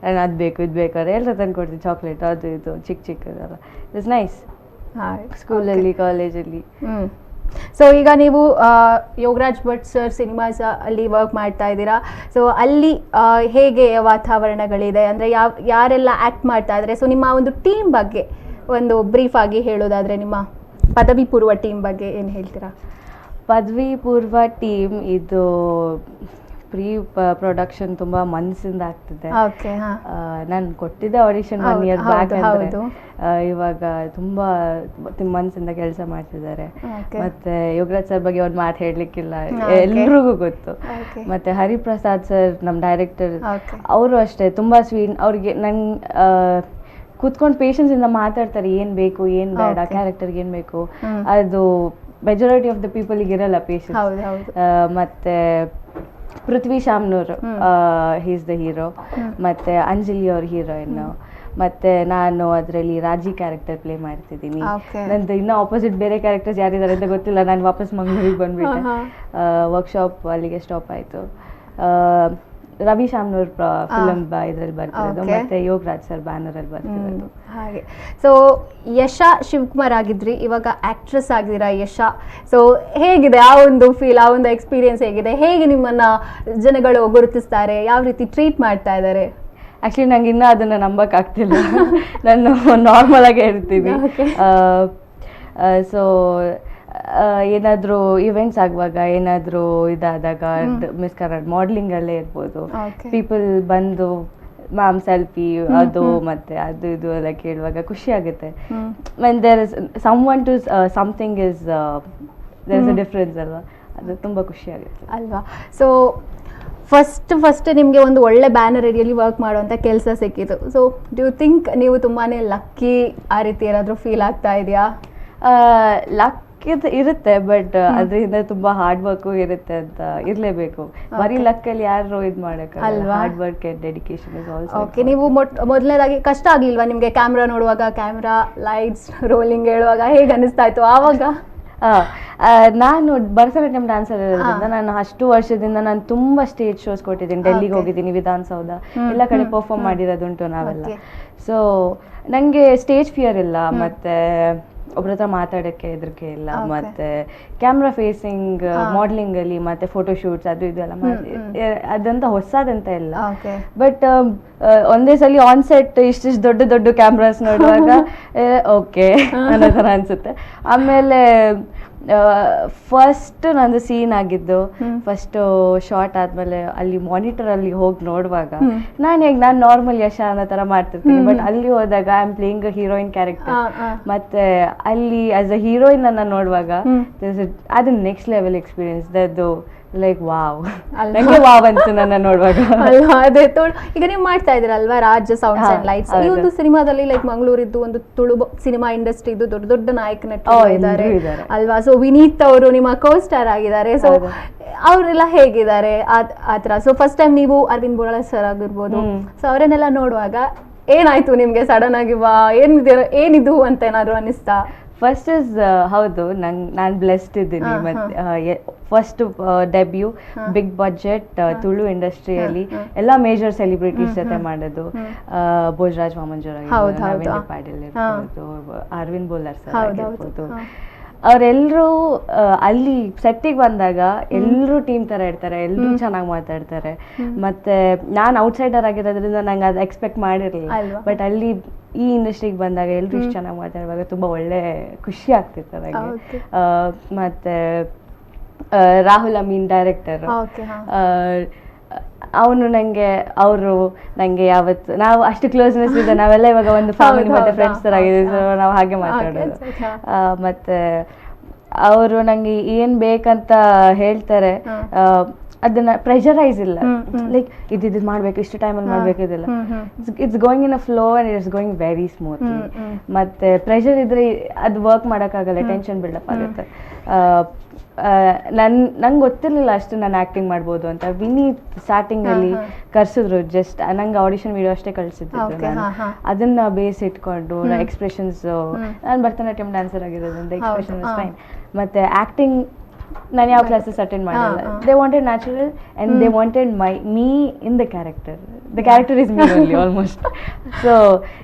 ನಾನು ಅದು ಬೇಕು ಇದು ಬೇಕು ಅಂತ ಹೇಳ್ತಾ ತಂದು ಕೊಡ್ತೀನಿ, ಚಾಕ್ಲೇಟ್ ಅದು ಇದು ಚಿಕ್ಕದೆಲ್ಲ. ಇಟ್ಸ್ ನೈಸ್ ಸ್ಕೂಲಲ್ಲಿ, ಕಾಲೇಜಲ್ಲಿ. ಸೊ ಈಗ ನೀವು ಯೋಗರಾಜ್ ಭಟ್ ಸರ್ ಸಿನಿಮಾಸ್ ಅಲ್ಲಿ ವರ್ಕ್ ಮಾಡ್ತಾ ಇದ್ದೀರಾ. ಸೊ ಅಲ್ಲಿ ಹೇಗೆ ವಾತಾವರಣಗಳಿದೆ, ಅಂದರೆ ಯಾರೆಲ್ಲ ಆ್ಯಕ್ಟ್ ಮಾಡ್ತಾ ಇದ್ದಾರೆ? ಸೊ ನಿಮ್ಮ ಒಂದು ಟೀಮ್ ಬಗ್ಗೆ ಒಂದು ಬ್ರೀಫ್ ಆಗಿ ಹೇಳೋದಾದರೆ, ನಿಮ್ಮ ಪದವಿ ಪೂರ್ವ ಟೀಮ್ ಬಗ್ಗೆ ಏನು ಹೇಳ್ತೀರಾ? ಪದವಿ ಪೂರ್ವ ಟೀಮ್ ಇದು ಪ್ರೀ ಪ್ರೊಡಕ್ಷನ್ ತುಂಬ ಮನಸ್ಸಿಂದ ಆಗ್ತಿದೆ. ನಾನು ಕೊಟ್ಟಿದ್ದೆ ಆಡಿಷನ್ 1 year ಬ್ಯಾಕ್. ಇವಾಗ ತುಂಬ ಮನಸ್ಸಿಂದ ಕೆಲಸ ಮಾಡ್ತಿದ್ದಾರೆ. ಮತ್ತೆ ಯೋಗರಾಜ್ ಸರ್ ಬಗ್ಗೆ ಒಂದು ಮಾತು ಹೇಳಲಿಕ್ಕಿಲ್ಲ, ಎಲ್ರಿಗೂ ಗೊತ್ತು. ಮತ್ತೆ ಹರಿಪ್ರಸಾದ್ ಸರ್ ನಮ್ಮ ಡೈರೆಕ್ಟರ್, ಅವರು ಅಷ್ಟೇ ತುಂಬ ಸ್ವೀಟ್. ಅವ್ರಿಗೆ ನಂಗೆ ಕೂತ್ಕೊಂಡು ಪೇಷನ್ಸ್ ಇಂದ ಮಾತಾಡ್ತಾರೆ, ಏನು ಬೇಕು ಏನು ಬೇಡ, ಕ್ಯಾರೆಕ್ಟರ್ಗೆ ಏನು ಬೇಕು. ಅದು ಮೆಜಾರಿಟಿ ಆಫ್ ದ ಪೀಪಲ್ಗೆ ಇರಲ್ಲ ಪೇಷನ್ಸ್. ಮತ್ತೆ Prithvi Shamanur, he is the hero. ಮತ್ತೆ ಅಂಜಲಿ ಅವ್ರ ಹೀರೋಯಿನ್. ಮತ್ತೆ ನಾನು ಅದರಲ್ಲಿ ರಾಜಿ ಕ್ಯಾರೆಕ್ಟರ್ ಪ್ಲೇ ಮಾಡ್ತಿದ್ದೀನಿ. ನಂದು ಇನ್ನೂ ಆಪೋಸಿಟ್ ಬೇರೆ ಕ್ಯಾರೆಕ್ಟರ್ಸ್ ಯಾರಿದ್ದಾರೆ ಅಂತ ಗೊತ್ತಿಲ್ಲ. ನಾನು ವಾಪಸ್ ಮಂಗಳೂರಿಗೆ ಬಂದ್ಬಿಟ್ಟೆ. ವರ್ಕ್ಶಾಪ್ ಅಲ್ಲಿಗೆ ಸ್ಟಾಪ್ ಆಯಿತು. ರವಿ ಶಾಮ್ನೂರ್ ಫಿಲಮ್ ಇದ್ರಲ್ಲಿ ಬರ್ತಿರೋದು, ಮತ್ತೆ ಯೋಗರಾಜ್ ಸರ್ ಬ್ಯಾನರ್ ಅಲ್ಲಿ ಬರ್ತಿರೋದು. ಹಾಗೆ. ಸೊ ಯಶಾ ಶಿವಕುಮಾರ್ ಆಗಿದ್ರಿ, ಇವಾಗ ಆಕ್ಟ್ರೆಸ್ ಆಗಿದ್ದೀರಾ ಯಶಾ. ಸೊ ಹೇಗಿದೆ ಆ ಒಂದು ಫೀಲ್, ಆ ಒಂದು ಎಕ್ಸ್ಪೀರಿಯನ್ಸ್ ಹೇಗಿದೆ? ಹೇಗೆ ನಿಮ್ಮನ್ನ ಜನಗಳು ಗುರುತಿಸ್ತಾರೆ, ಯಾವ ರೀತಿ ಟ್ರೀಟ್ ಮಾಡ್ತಾ ಇದ್ದಾರೆ? ಆ್ಯಕ್ಚುಲಿ ನಂಗೆ ಇನ್ನೂ ಅದನ್ನು ನಂಬಕ್ಕಾಗ್ತಿಲ್ಲ. ನಾನು ನಾರ್ಮಲ್ ಆಗೇ ಇರ್ತೀನಿ. ಸೊ ಏನಾದರೂ ಇವೆಂಟ್ಸ್ ಆಗುವಾಗ, ಏನಾದರೂ ಇದಾದಾಗ, ಮಿಸ್ ಕನ್ನಡ ಮಾಡಲಿಂಗಲ್ಲೇ ಇರ್ಬೋದು, ಪೀಪಲ್ ಬಂದು ಮ್ಯಾಮ್ ಸೆಲ್ಫಿ ಅದು ಮತ್ತೆ ಅದು ಇದು ಎಲ್ಲ ಕೇಳುವಾಗ ಖುಷಿ ಆಗುತ್ತೆ. When there is someone to something is there is a difference ಅಲ್ವಾ, ಅದು ತುಂಬ ಖುಷಿ ಆಗುತ್ತೆ ಅಲ್ವಾ. ಸೊ ಫಸ್ಟ್ ನಿಮಗೆ ಒಂದು ಒಳ್ಳೆ ಬ್ಯಾನರ್ ಏರಿಯಲ್ಲಿ ವರ್ಕ್ ಮಾಡುವಂಥ ಕೆಲಸ ಸಿಕ್ಕಿತು. ಸೊ ಡು ಯು ಥಿಂಕ್ ನೀವು ತುಂಬಾ ಲಕ್ಕಿ ಆ ರೀತಿ ಏನಾದರೂ ಫೀಲ್ ಆಗ್ತಾ ಇದೆಯಾ? ಲಕ್ ಇರುತ್ತೆ, ಬಟ್ ಅದರಿಂದ ತುಂಬಾ ಹಾರ್ಡ್ ವರ್ಕು ಇರುತ್ತೆ ಅಂತ ಇರಲೇಬೇಕು. ಬರೀ ಲಕ್ಕಲ್ಲಿ ಯಾರು ಇದು ಮಾಡೋಕ್ಕಲ್ಲ, hard work and dedication is also. Okay, ನೀವು ಮೊದಲನೇದಾಗಿ ಕಷ್ಟ ಆಗಲಿಲ್ವಾ ನಿಮಗೆ? ಕ್ಯಾಮ್ರಾ ನೋಡುವಾಗ, ಕ್ಯಾಮ್ರಾ ಲೈಟ್ಸ್ ರೋಲಿಂಗ್ ಹೇಳುವಾಗ ಹೇಗೆ ಅನಿಸ್ತಾ ಇತ್ತು ಆವಾಗ? ನಾನು ಭರತನಾಟ್ಯಂ ಡ್ಯಾನ್ಸರ್ ಇರೋದ್ರಿಂದ ನಾನು ಅಷ್ಟು ವರ್ಷದಿಂದ ನಾನು ತುಂಬಾ ಸ್ಟೇಜ್ ಶೋಸ್ ಕೊಟ್ಟಿದ್ದೀನಿ. ಡೆಲ್ಲಿಗೆ ಹೋಗಿದ್ದೀನಿ, ವಿಧಾನಸೌಧ ಎಲ್ಲ ಕಡೆ ಪರ್ಫಾರ್ಮ್ ಮಾಡಿರೋದುಂಟು ನಾವೆಲ್ಲ. ಸೊ ನನಗೆ ಸ್ಟೇಜ್ ಫಿಯರ್ ಇಲ್ಲ, ಮತ್ತೆ ಒಬ್ರ ಹತ್ರ ಮಾತಾಡೋಕ್ಕೆ ಹೆದರಿಕೆ ಇಲ್ಲ. ಮತ್ತೆ ಕ್ಯಾಮ್ರಾ ಫೇಸಿಂಗ್ ಮಾಡಲಿಂಗ್ ಅಲ್ಲಿ ಮತ್ತೆ ಫೋಟೋ ಶೂಟ್ಸ್ ಅದು ಇದು ಎಲ್ಲ ಅದಂತ ಹೊಸದಂತ ಇಲ್ಲ. ಬಟ್ ಒಂದೇ ಸಲ ಆನ್ ಸೆಟ್ ಇಷ್ಟಿಷ್ಟು ದೊಡ್ಡ ದೊಡ್ಡ ಕ್ಯಾಮ್ರಾಸ್ ನೋಡುವಾಗ ಓಕೆ ಅನ್ನೋ ಥರ ಅನ್ಸುತ್ತೆ. ಆಮೇಲೆ ಫಸ್ಟ್ ನಂದು ಸೀನ್ ಆಗಿದ್ದು, ಫಸ್ಟ್ ಶಾರ್ಟ್ ಆದ್ಮೇಲೆ ಅಲ್ಲಿ ಮಾನಿಟರ್ ಅಲ್ಲಿ ಹೋಗಿ ನೋಡುವಾಗ ನಾನು ನಾರ್ಮಲ್ ಯಶಾ ಅನ್ನೋ ತರ ಮಾಡ್ತಿರ್ತೀನಿ. ಬಟ್ ಅಲ್ಲಿ ಹೋದಾಗ I am playing a heroine character. ಮತ್ತೆ ಅಲ್ಲಿ ಆಸ್ ಅ ಹೀರೋಯಿನ್ ಅನ್ನ ನೋಡುವಾಗ ಅದು ನೆಕ್ಸ್ಟ್ ಲೆವೆಲ್ ಎಕ್ಸ್ಪೀರಿಯನ್ಸ್. ಅದು ಲೈಕ್ ವಾವ್, ನಂಗೆ ವಾವ್ ಅಂತ ನನ್ನ ನೋಡುವಾಗ. ಅಲ್ವಾ, ಅದೇ ಈಗ ನೀವು ಮಾಡ್ತಾ ಇದ್ದೀರಲ್ವಾ ರಾಜ್ಯ ಸೌಂಡ್ಸ್ ಅಂಡ್ ಲೈಟ್ಸ್, ಈ ಒಂದು ಸಿನಿಮಾದಲ್ಲಿ ಲೈಕ್ ಮಂಗಳೂರಿದ್ದು ಒಂದು ತುಳು ಸಿನಿಮಾ ಇಂಡಸ್ಟ್ರಿ ಇದ್ದು ದೊಡ್ಡ ದೊಡ್ಡ ನಾಯಕ ನಟರು ಇದ್ದಾರೆ ಅಲ್ವಾ. ಸೊ ವಿನೀತ್ ಅವರು ನಿಮ್ಮ ಕೋ ಸ್ಟಾರ್ ಆಗಿದ್ದಾರೆ. ಸೊ ಅವರೆಲ್ಲ ಹೇಗಿದ್ದಾರೆ ಆತರ? ಸೊ ಫಸ್ಟ್ ಟೈಮ್ ನೀವು ಅರವಿಂದ್ ಬೋಳ ಸರ್ ಆಗಿರ್ಬೋದು, ಸೊ ಅವರನ್ನೆಲ್ಲ ನೋಡುವಾಗ ಏನಾಯ್ತು ನಿಮ್ಗೆ ಸಡನ್ ಆಗಿ ವಾ ಏನಿದು ಅಂತ ಏನಾದ್ರು ಅನಿಸ್ತಾ? ಫಸ್ಟ್ ಇಸ್ ಹೌದು, ನಾನು ಬ್ಲೆಸ್ಡ್ ಇದ್ದೀನಿ. ಮತ್ತೆ first debut big budget Tulu ಇಂಡಸ್ಟ್ರಿಯಲ್ಲಿ ಎಲ್ಲ ಮೇಜರ್ ಸೆಲಿಬ್ರಿಟೀಸ್ ಜೊತೆ ಮಾಡೋದು. ಭೋಜರಾಜ್ ಮಾಮಂಜೂರ್ ಆಗಿರ್ಬೋದು, ನವೀನ್ ಪಾಟೀಲ್ ಇರ್ಬೋದು, ಅರವಿಂದ್ ಬೋಲರ್ ಸರ್ ಆಗಿರ್ಬೋದು, ಅವರೆಲ್ಲರೂ ಅಲ್ಲಿ ಸೆಟ್ಟಿಗೆ ಬಂದಾಗ ಎಲ್ಲರೂ ಟೀಮ್ ತರ ಇರ್ತಾರೆ, ಎಲ್ಲರೂ ಚೆನ್ನಾಗಿ ಮಾತಾಡ್ತಾರೆ. ಮತ್ತೆ ನಾನು ಔಟ್ಸೈಡರ್ ಆಗಿರೋದ್ರಿಂದ ನಂಗೆ ಅದು ಎಕ್ಸ್ಪೆಕ್ಟ್ ಮಾಡಿರಲಿಲ್ಲ. ಬಟ್ ಅಲ್ಲಿ ಈ ಇಂಡಸ್ಟ್ರಿಗೆ ಬಂದಾಗ ಎಲ್ಲರೂ ಇಷ್ಟು ಚೆನ್ನಾಗಿ ಮಾತಾಡುವಾಗ ತುಂಬಾ ಒಳ್ಳೆ ಖುಷಿ ಆಗ್ತಿತ್ತು ನನಗೆ. ಮತ್ತೆ ರಾಹುಲ್ ಅಮೀನ್ ಡೈರೆಕ್ಟರ್, ಅವರು ನಂಗೆ ಯಾವತ್ತು ನಾವು ಅಷ್ಟು ಕ್ಲೋಸ್ನೆಸ್ ಇದೆ, ನಾವೆಲ್ಲ ಇವಾಗ ಒಂದು ಫ್ಯಾಮಿಲಿ ಮತ್ತೆ ಫ್ರೆಂಡ್ಸ್ ತರ ಆಗಿದ್ದೀವಿ, ನಾವು ಹಾಗೆ ಮಾತಾಡೋದು. ಮತ್ತೆ ಅವರು ನಂಗೆ ಏನ್ ಬೇಕಂತ ಹೇಳ್ತಾರೆ, ಅದನ್ನ ಪ್ರೆಷರೈಸ್ ಇಲ್ಲ. ಲೈಕ್ ಇದು ಮಾಡ್ಬೇಕು, ಇಷ್ಟು ಟೈಮಲ್ಲಿ ಮಾಡ್ಬೇಕಿದಿಲ್ಲ. It's going in a flow and it's going very smoothly. ಮತ್ತೆ ಪ್ರೆಷರ್ ಇದ್ರೆ ಅದು ವರ್ಕ್ ಮಾಡೋಕ್ಕಾಗಲ್ಲ, ಟೆನ್ಷನ್ ಬಿಲ್ಡಪ್ ಆಗುತ್ತೆ. ನಂಗೆ ಗೊತ್ತಿರಲಿಲ್ಲ ಅಷ್ಟು ನಾನು ಆಕ್ಟಿಂಗ್ ಮಾಡ್ಬೋದು ಅಂತ. ವಿನೀತ್ ಸ್ಟಾರ್ಟಿಂಗ್ ಅಲ್ಲಿ ಕರ್ಸಿದ್ರು, ಜಸ್ಟ್ ನಂಗೆ ಆಡಿಷನ್ ವಿಡಿಯೋ ಅಷ್ಟೇ ಕಳ್ಸಿದ್ರು. ಅದನ್ನ ಬೇಸ್ ಇಟ್ಕೊಂಡು ಎಕ್ಸ್ಪ್ರೆಷನ್ಸ್, ನಾನು ಭರತನಾಟ್ಯಂ ಡ್ಯಾನ್ಸರ್ ಆಗಿರೋದ್ರಿಂದ ಎಕ್ಸ್ಪ್ರೆಷನ್ ಫೈನ್. ಮತ್ತೆ ಆಕ್ಟಿಂಗ್ ನಾನು ಯಾವ ಕ್ಲಾಸಸ್ ಅಟೆಂಡ್ ಮಾಡಿಲ್ಲ. They wanted natural and they wanted me in the character. The character is me only almost. So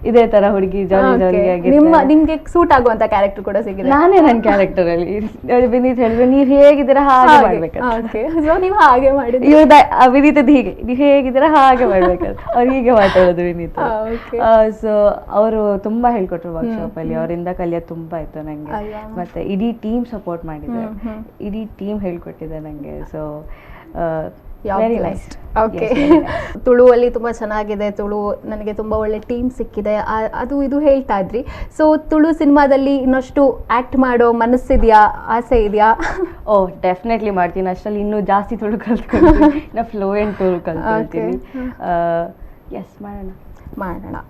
ಇದೇ ತರ ಹುಡುಗಿ ಜಾಲಿ ನಿಮ್ಗೆ ಸೂಟ್ ಆಗುವಂತ ಕ್ಯಾರೆಕ್ಟರ್ ಕೂಡ ಸಿಗಿದೆ. ನಾನೇ ನನ್ನ ಕ್ಯಾರೆಕ್ಟರ್ ಅಲ್ಲಿ ವಿನೀತ್ ಹೇಳಿದ್ರೆ ನೀವ್ ಹೇಗಿದ್ದೀರಾ ಹಾಗೆ ಮಾಡ್ಬೇಕು. ನೀವು ಹಾಗೆ ಮಾಡಿದ್ರಿ. ವಿನೀತ್ ಹೀಗೆ ನೀವ್ ಹೇಗಿದ್ದೀರಾ ಹಾಗೆ ಮಾಡ್ಬೇಕಂತ ಅವ್ರು ಹೀಗೆ ಮಾತಾಡೋದು ವಿನೀತ್. ಸೊ ಅವರು ತುಂಬಾ ಹೇಳ್ಕೊಟ್ರು ವರ್ಕ್ಶಾಪ್ ಅಲ್ಲಿ, ಅವರಿಂದ ಕಲಿಯೋದು ತುಂಬಾ ಇತ್ತು ನಂಗೆ. ಮತ್ತೆ ಇಡೀ ಟೀಮ್ ಸಪೋರ್ಟ್ ಮಾಡಿದೆ, ಇಡೀ ಟೀಮ್ ಹೇಳ್ಕೊಟ್ಟಿದೆ ನಂಗೆ. So very nice. Okay, Tulu ಅಲ್ಲಿ ತುಂಬಾ ಚೆನ್ನಾಗಿದೆ. ತುಳು ನನಗೆ ತುಂಬಾ ಒಳ್ಳೆ ಟೀಮ್ ಸಿಕ್ಕಿದೆ, ಅದು ಇದು ಹೇಳ್ತಾ ಇದ್ರಿ. ಸೊ ತುಳು ಸಿನಿಮಾದಲ್ಲಿ ಇನ್ನಷ್ಟು ಆಕ್ಟ್ ಮಾಡೋ ಮನಸ್ಸಿದ್ಯಾ, ಆಸೆ ಇದೆಯಾ? ಓ ಡೆಫಿನೆಟ್ಲಿ ಮಾಡ್ತೀನಿ. ಅಷ್ಟರಲ್ಲಿ ಇನ್ನೂ ಜಾಸ್ತಿ ತುಳು ಕಲ್ತ್ಕೊಳ್ತೀನಿ, ಇನ್ನು ಫ್ಲೂಯೆಂಟ್ ತುಳು ಕಲ್ತ್ಕೊಳ್ತೀನಿ. ಎಸ್ ಮಾಡೋಣ.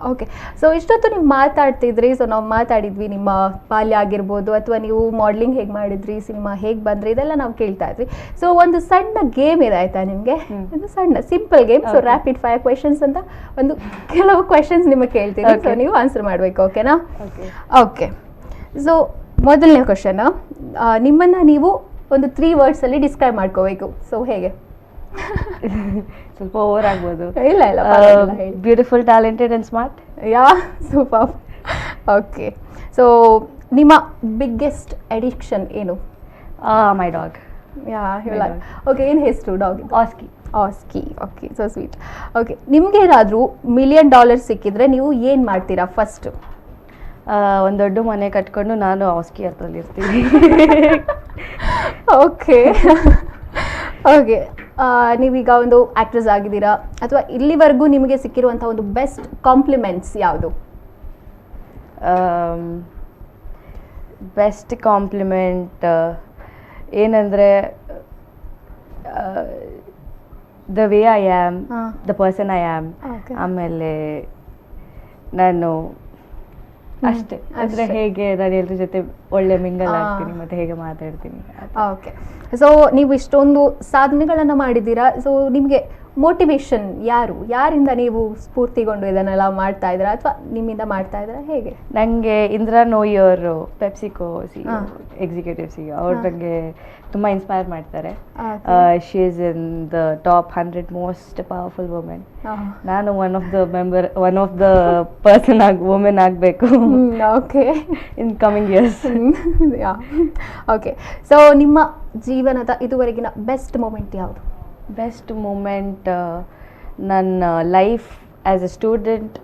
ಓಕೆ, ಸೊ ಇಷ್ಟೊತ್ತು ನೀವು ಮಾತಾಡ್ತಿದ್ರಿ. ಸೊ ನಾವು ಮಾತಾಡಿದ್ವಿ ನಿಮ್ಮ ಬಾಲ್ಯ ಆಗಿರ್ಬೋದು, ಅಥವಾ ನೀವು ಮಾಡ್ಲಿಂಗ್ ಹೇಗೆ ಮಾಡಿದ್ರಿ, ಸಿನಿಮಾ ಹೇಗೆ ಬಂದ್ರಿ, ಇದೆಲ್ಲ ನಾವು ಕೇಳ್ತಾ ಇದ್ವಿ. ಸೊ ಒಂದು ಸಣ್ಣ ಗೇಮ್ ಇದೆ ಆಯ್ತಾ ನಿಮಗೆ, ಒಂದು ಸಣ್ಣ simple game. So rapid fire questions ಅಂತ ಒಂದು ಕೆಲವು ಕ್ವೆಶನ್ಸ್ ನಿಮಗೆ ಕೇಳ್ತೀನಿ. ಸೊ ನೀವು ಆನ್ಸರ್ ಮಾಡಬೇಕು, ಓಕೆನಾ? ಓಕೆ, ಸೊ ಮೊದಲನೇ ಕ್ವೆಶನ್, ನಿಮ್ಮನ್ನ ನೀವು ಒಂದು 3 words ಅಲ್ಲಿ ಡಿಸ್ಕ್ರೈಬ್ ಮಾಡ್ಕೋಬೇಕು. ಸೊ ಹೇಗೆ? ಸ್ವಲ್ಪ ಓವರ್ ಆಗ್ಬೋದು. ಇಲ್ಲ beautiful, talented and smart. Yeah, super. Okay, so ನಿಮ್ಮ ಬಿಗ್ಗೆಸ್ಟ್ ಅಡಿಕ್ಷನ್ ಏನು? ಮೈ ಡಾಗ್. ಯಾ, ಓಕೆ, ಏನು ಹೆಸರು dog? ASCII. Okay, so sweet. Okay, ನಿಮ್ಗೆ ಏನಾದರೂ $1 million ಸಿಕ್ಕಿದ್ರೆ ನೀವು ಏನು ಮಾಡ್ತೀರಾ ಫಸ್ಟ್? ಒಂದು ದೊಡ್ಡ ಮನೆ ಕಟ್ಕೊಂಡು ನಾನು ಆಸ್ಕಿ ಹತ್ರದಲ್ಲಿ ಇರ್ತೀನಿ. ಓಕೆ, ನೀವೀಗ ಒಂದು ಆಕ್ಟ್ರೆಸ್ ಆಗಿದ್ದೀರಾ, ಅಥವಾ ಇಲ್ಲಿವರೆಗೂ ನಿಮಗೆ ಸಿಕ್ಕಿರುವಂಥ ಒಂದು ಬೆಸ್ಟ್ ಕಾಂಪ್ಲಿಮೆಂಟ್ಸ್ ಯಾವುದು? ಬೆಸ್ಟ್ ಕಾಂಪ್ಲಿಮೆಂಟ್ ಏನಂದರೆ, the way I am, the person I am. ಆಮೇಲೆ ನಾನು ಅಷ್ಟೇ, ಅಂದರೆ ಹೇಗೆ ನಾನು ಎಲ್ಲರ ಜೊತೆ ಒಳ್ಳೆ ಮಿಂಗಲ್ ಆಗ್ತೀನಿ, ಮತ್ತೆ ಹೇಗೆ ಮಾತಾಡ್ತೀನಿ. ಓಕೆ, ಸೊ ನೀವು ಇಷ್ಟೊಂದು ಸಾಧನೆಗಳನ್ನು ಮಾಡಿದ್ದೀರಾ. ಸೊ ನಿಮಗೆ ಮೋಟಿವೇಶನ್ ಯಾರಿಂದ ನೀವು ಸ್ಫೂರ್ತಿಗೊಂಡು ಇದನ್ನೆಲ್ಲ ಮಾಡ್ತಾ ಇದ್ದೀರಾ, ಅಥವಾ ನಿಮ್ಮಿಂದ ಮಾಡ್ತಾ ಇದ್ದೀರಾ, ಹೇಗೆ? ನನಗೆ ಇಂದಿರಾ ನೋಯಿಯವರು, ಪೆಪ್ಸಿಕೋ ಎಕ್ಸಿಕ್ಯೂಟಿವ್ CEO, ಅವ್ರ ಬಗ್ಗೆ ತುಂಬ ಇನ್ಸ್ಪೈರ್ ಮಾಡ್ತಾರೆ. She is in the top 100 most powerful women. ನಾನು one of the person women ಆಗಬೇಕು. Okay, in coming years. Okay, so ನಿಮ್ಮ ಜೀವನದ ಇದುವರೆಗಿನ ಬೆಸ್ಟ್ ಮೂಮೆಂಟ್ ಯಾವುದು? ಬೆಸ್ಟ್ ಮೂಮೆಂಟ್ ನನ್ನ life as a student,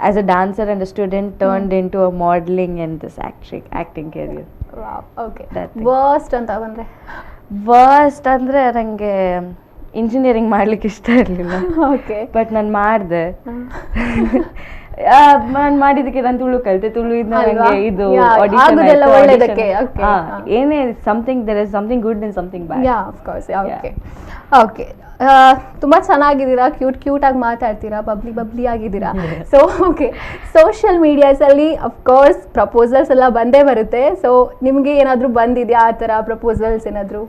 as a dancer and a student turned in to a modelling and this acting career. Okay, worst ಅಂತ ಬಂದರೆ? Worst ಅಂದರೆ ನನಗೆ engineering ಮಾಡ್ಲಿಕ್ಕೆ ಇಷ್ಟ ಇರಲಿಲ್ಲ. ಓಕೆ, ಬಟ್ ನಾನು ಮಾಡಿದೆ. ನಾನು ಮಾಡಿದಕ್ಕೆ ನಾನು ತುಳು ಕಲಿತೆ, ತುಳು ಇದ್ದು ಅಲ್ವಾ? ನನಗೆ ಇದು Yeah, audition ಆಗುದೆಲ್ಲ ಆಯ್ತು, ಒಳ್ಳೇದಕ್ಕೆ. audition. Okay, ಹಾ, ಹಾ. ಏನೇ something there is something good in something bad. Yeah of course. Okay okay, ತುಂಬ ಚೆನ್ನಾಗಿದ್ದೀರಾ, ಕ್ಯೂಟ್ ಆಗಿ ಮಾತಾಡ್ತೀರಾ, ಬಬ್ಲಿ ಆಗಿದ್ದೀರಾ. ಸೊ ಓಕೆ, ಸೋಷಿಯಲ್ ಮೀಡಿಯಾಸಲ್ಲಿ ಅಫ್ಕೋರ್ಸ್ ಪ್ರಪೋಸಲ್ಸ್ ಎಲ್ಲ ಬಂದೇ ಬರುತ್ತೆ. ಸೊ ನಿಮಗೆ ಏನಾದರೂ ಬಂದಿದೆಯಾ ಆ ಥರ ಪ್ರಪೋಸಲ್ಸ್ ಏನಾದರೂ?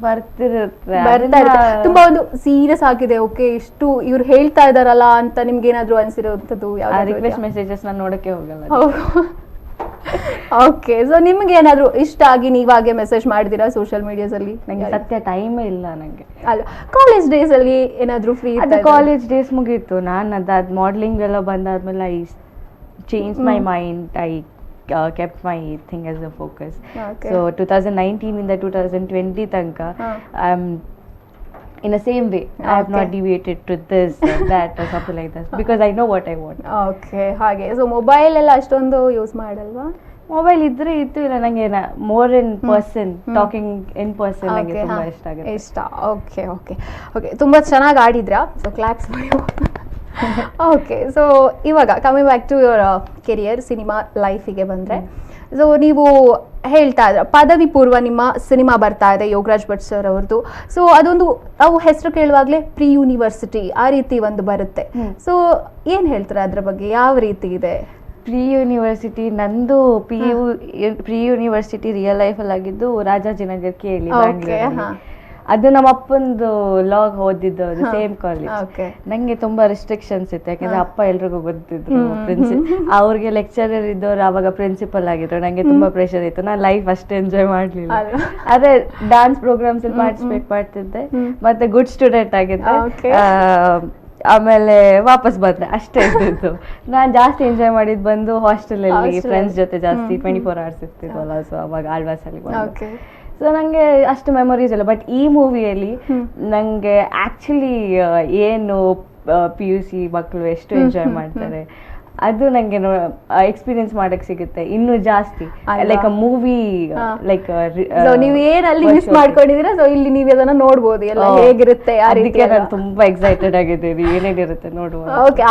ಬರ್ತಿರುತ್ತೆ ಬರ್ತಾ ಇರುತ್ತೆ. ತುಂಬಾ ಒಂದು ಸೀರಿಯಸ್ ಆಗಿದೆ, ಓಕೆ ಇಷ್ಟು ಇವ್ರು ಹೇಳ್ತಾ ಇದಾರಲ್ಲ ಅಂತ ನಿಮ್ಗೆ ಏನಾದ್ರು ಅನ್ಸಿರೋಂಥದ್ದು ರಿಕ್ವೆಸ್ಟ್ ಮೆಸೇಜಸ್ ನಾನು ನೋಡಕ್ಕೆ ಹೋಗಲ್ಲ. ಓಕೆ, ಸೊ ನಿಮ್ಗೆ ಏನಾದ್ರು ಇಷ್ಟ ಆಗಿ ನೀವಾಗೆ ಮೆಸೇಜ್ ಮಾಡಿದಿರಾ ಸೋಷಿಯಲ್ ಮೀಡಿಯಾಸಲ್ಲಿ? ನಂಗೆ ಸತ್ಯ ಟೈಮೇ ಇಲ್ಲ ನಂಗೆ. ಅಲ್ಲ, ಕಾಲೇಜ್ ಡೇಸ್ ಅಲ್ಲಿ ಏನಾದ್ರು ಫ್ರೀ? ಅದು ಕಾಲೇಜ್ ಡೇಸ್ ಮುಗೀತು, ನಾನು ಅದಾದ ಮಾಡಲಿಂಗ್ ಎಲ್ಲ ಬಂದಾದ್ಮೇಲೆ I change my mind, I kept my thing as a focus. Okay. So 2019 ಇಂದ 2020 ತನಕ I'm in the same way. I have not deviated to this or that or something like that because I know what I want. Okay, ಹಾಗೆ. So mobile ಎಲ್ಲ ಅಷ್ಟೊಂದು use ಮಾಡಲ್ವಾ? Mobile ಇದ್ರೆ ಇತ್ತು, ಇಲ್ಲ ನಂಗೆ more in person, talking in person ನಂಗೆ ತುಂಬಾ ಇಷ್ಟ ಆಗುತ್ತೆ. ಇಷ್ಟ. ಓಕೆ ಓಕೆ ಓಕೆ, ತುಂಬಾ ಚೆನ್ನಾಗಿ ಆಡಿದ್ರಾ. ಸೊ ಕ್ಲಾಪ್ಸ್ ಮಾಡಿ. ಓಕೆ, ಸೊ ಇವಾಗ coming back to your career, cinema ಲೈಫಿಗೆ ಬಂದರೆ, ಸೊ ನೀವು ಹೇಳ್ತಾ ಇದ್ರ ಪದವಿ ಪೂರ್ವ ನಿಮ್ಮ ಸಿನಿಮಾ ಬರ್ತಾ ಇದೆ ಯೋಗರಾಜ್ ಭಟ್ ಸರ್ ಅವ್ರದ್ದು. ಸೊ ಅದೊಂದು ಅವು ಹೆಸರು ಕೇಳುವಾಗಲೇ ಪ್ರೀ ಯೂನಿವರ್ಸಿಟಿ ಆ ರೀತಿ ಒಂದು ಬರುತ್ತೆ. ಸೊ ಏನು ಹೇಳ್ತಾರೆ ಅದ್ರ ಬಗ್ಗೆ, ಯಾವ ರೀತಿ ಇದೆ? ಪ್ರೀ ಯೂನಿವರ್ಸಿಟಿ ನಂದು ಪ್ರೀ ಯೂನಿವರ್ಸಿಟಿ ರಿಯಲ್ ಲೈಫಲ್ಲಿ ಆಗಿದ್ದು ರಾಜಾಜಿನಗರ್ ಕೇಳಿ ಬ್ಯಾಂಗ್ಳೂರಲ್ಲಿ. ಅದು ನಮ್ಮ ಅಪ್ಪಂದು ಲಾಗ್ ಓದಿದ್ದು ಸೇಮ್ ಕಾಲೇಜ್. ನಂಗೆ ತುಂಬಾ ರಿಸ್ಟ್ರಿಕ್ಷನ್ಸ್ ಇತ್ತು, ಯಾಕಂದ್ರೆ ಅಪ್ಪ ಎಲ್ರಿಗೂ ಗೊತ್ತಿದ್ರು, ಅವ್ರಿಗೆ ಲೆಕ್ಚರರ್ ಇದ್ದವ್ರು ಅವಾಗ ಪ್ರಿನ್ಸಿಪಲ್ ಆಗಿದ್ರು. ನಂಗೆ ತುಂಬಾ ಪ್ರೆಷರ್ ಇತ್ತು, ನಾನು ಲೈಫ್ ಅಷ್ಟೇ ಎಂಜಾಯ್ ಮಾಡ್ಲಿಲ್ಲ. ಅದೇ ಡಾನ್ಸ್ ಪ್ರೋಗ್ರಾಮ್ಸ್ ಅಲ್ಲಿ ಪಾರ್ಟಿಸಿಪೇಟ್ ಮಾಡ್ತಿದ್ದೆ, ಮತ್ತೆ ಗುಡ್ ಸ್ಟೂಡೆಂಟ್ ಆಗಿದ್ದೆ. ಆಮೇಲೆ ವಾಪಸ್ ಬಂದೆ, ಅಷ್ಟೇ ಇದ್ದಿದ್ದು. ನಾನು ಜಾಸ್ತಿ ಎಂಜಾಯ್ ಮಾಡಿದ್ ಬಂದು ಹಾಸ್ಟೆಲ್ ಅಲ್ಲಿ ಫ್ರೆಂಡ್ಸ್ ಜೊತೆ ಜಾಸ್ತಿ 24 hours ಇರ್ತಿದ್ವಲ್ಲ, ಸೊ ಅವಾಗ ಆಳ್ವಾಸ್ ಅಲ್ಲಿ. ಸೊ ನಂಗೆ ಅಷ್ಟು ಮೆಮೊರೀಸ್ ಇಲ್ಲ. ಬಟ್ ಈ ಮೂವಿಯಲ್ಲಿ ನಂಗೆ ಆಕ್ಚುಲಿ ಏನು PUC ಮಕ್ಕಳು ಎಷ್ಟು ಎಂಜಾಯ್ ಮಾಡ್ತಾರೆ ಅದು ನಂಗೆ ಎಕ್ಸ್ಪೀರಿಯನ್ಸ್ ಮಾಡಕ್ ಸಿಗುತ್ತೆ ಇನ್ನೂ ಜಾಸ್ತಿ. ಲೈಕ್ ಅ ಮೂವಿ, ಲೈಕ್ ನೀವು ಏನಲ್ಲಿ ಮಿಸ್ ಮಾಡ್ಕೊಂಡಿದ್ದೀರಾ, ಸೊ ಇಲ್ಲಿ ನೀವು ಅದನ್ನ ನೋಡ್ಬೋದು ಎಲ್ಲ ಹೇಗಿರುತ್ತೆ. ಅದಕ್ಕೆ ನಾನು ತುಂಬಾ ಎಕ್ಸೈಟೆಡ್ ಆಗಿದ್ದೀನಿ ಏನೇನಿರುತ್ತೆ ನೋಡುವ. ಓಕೆ,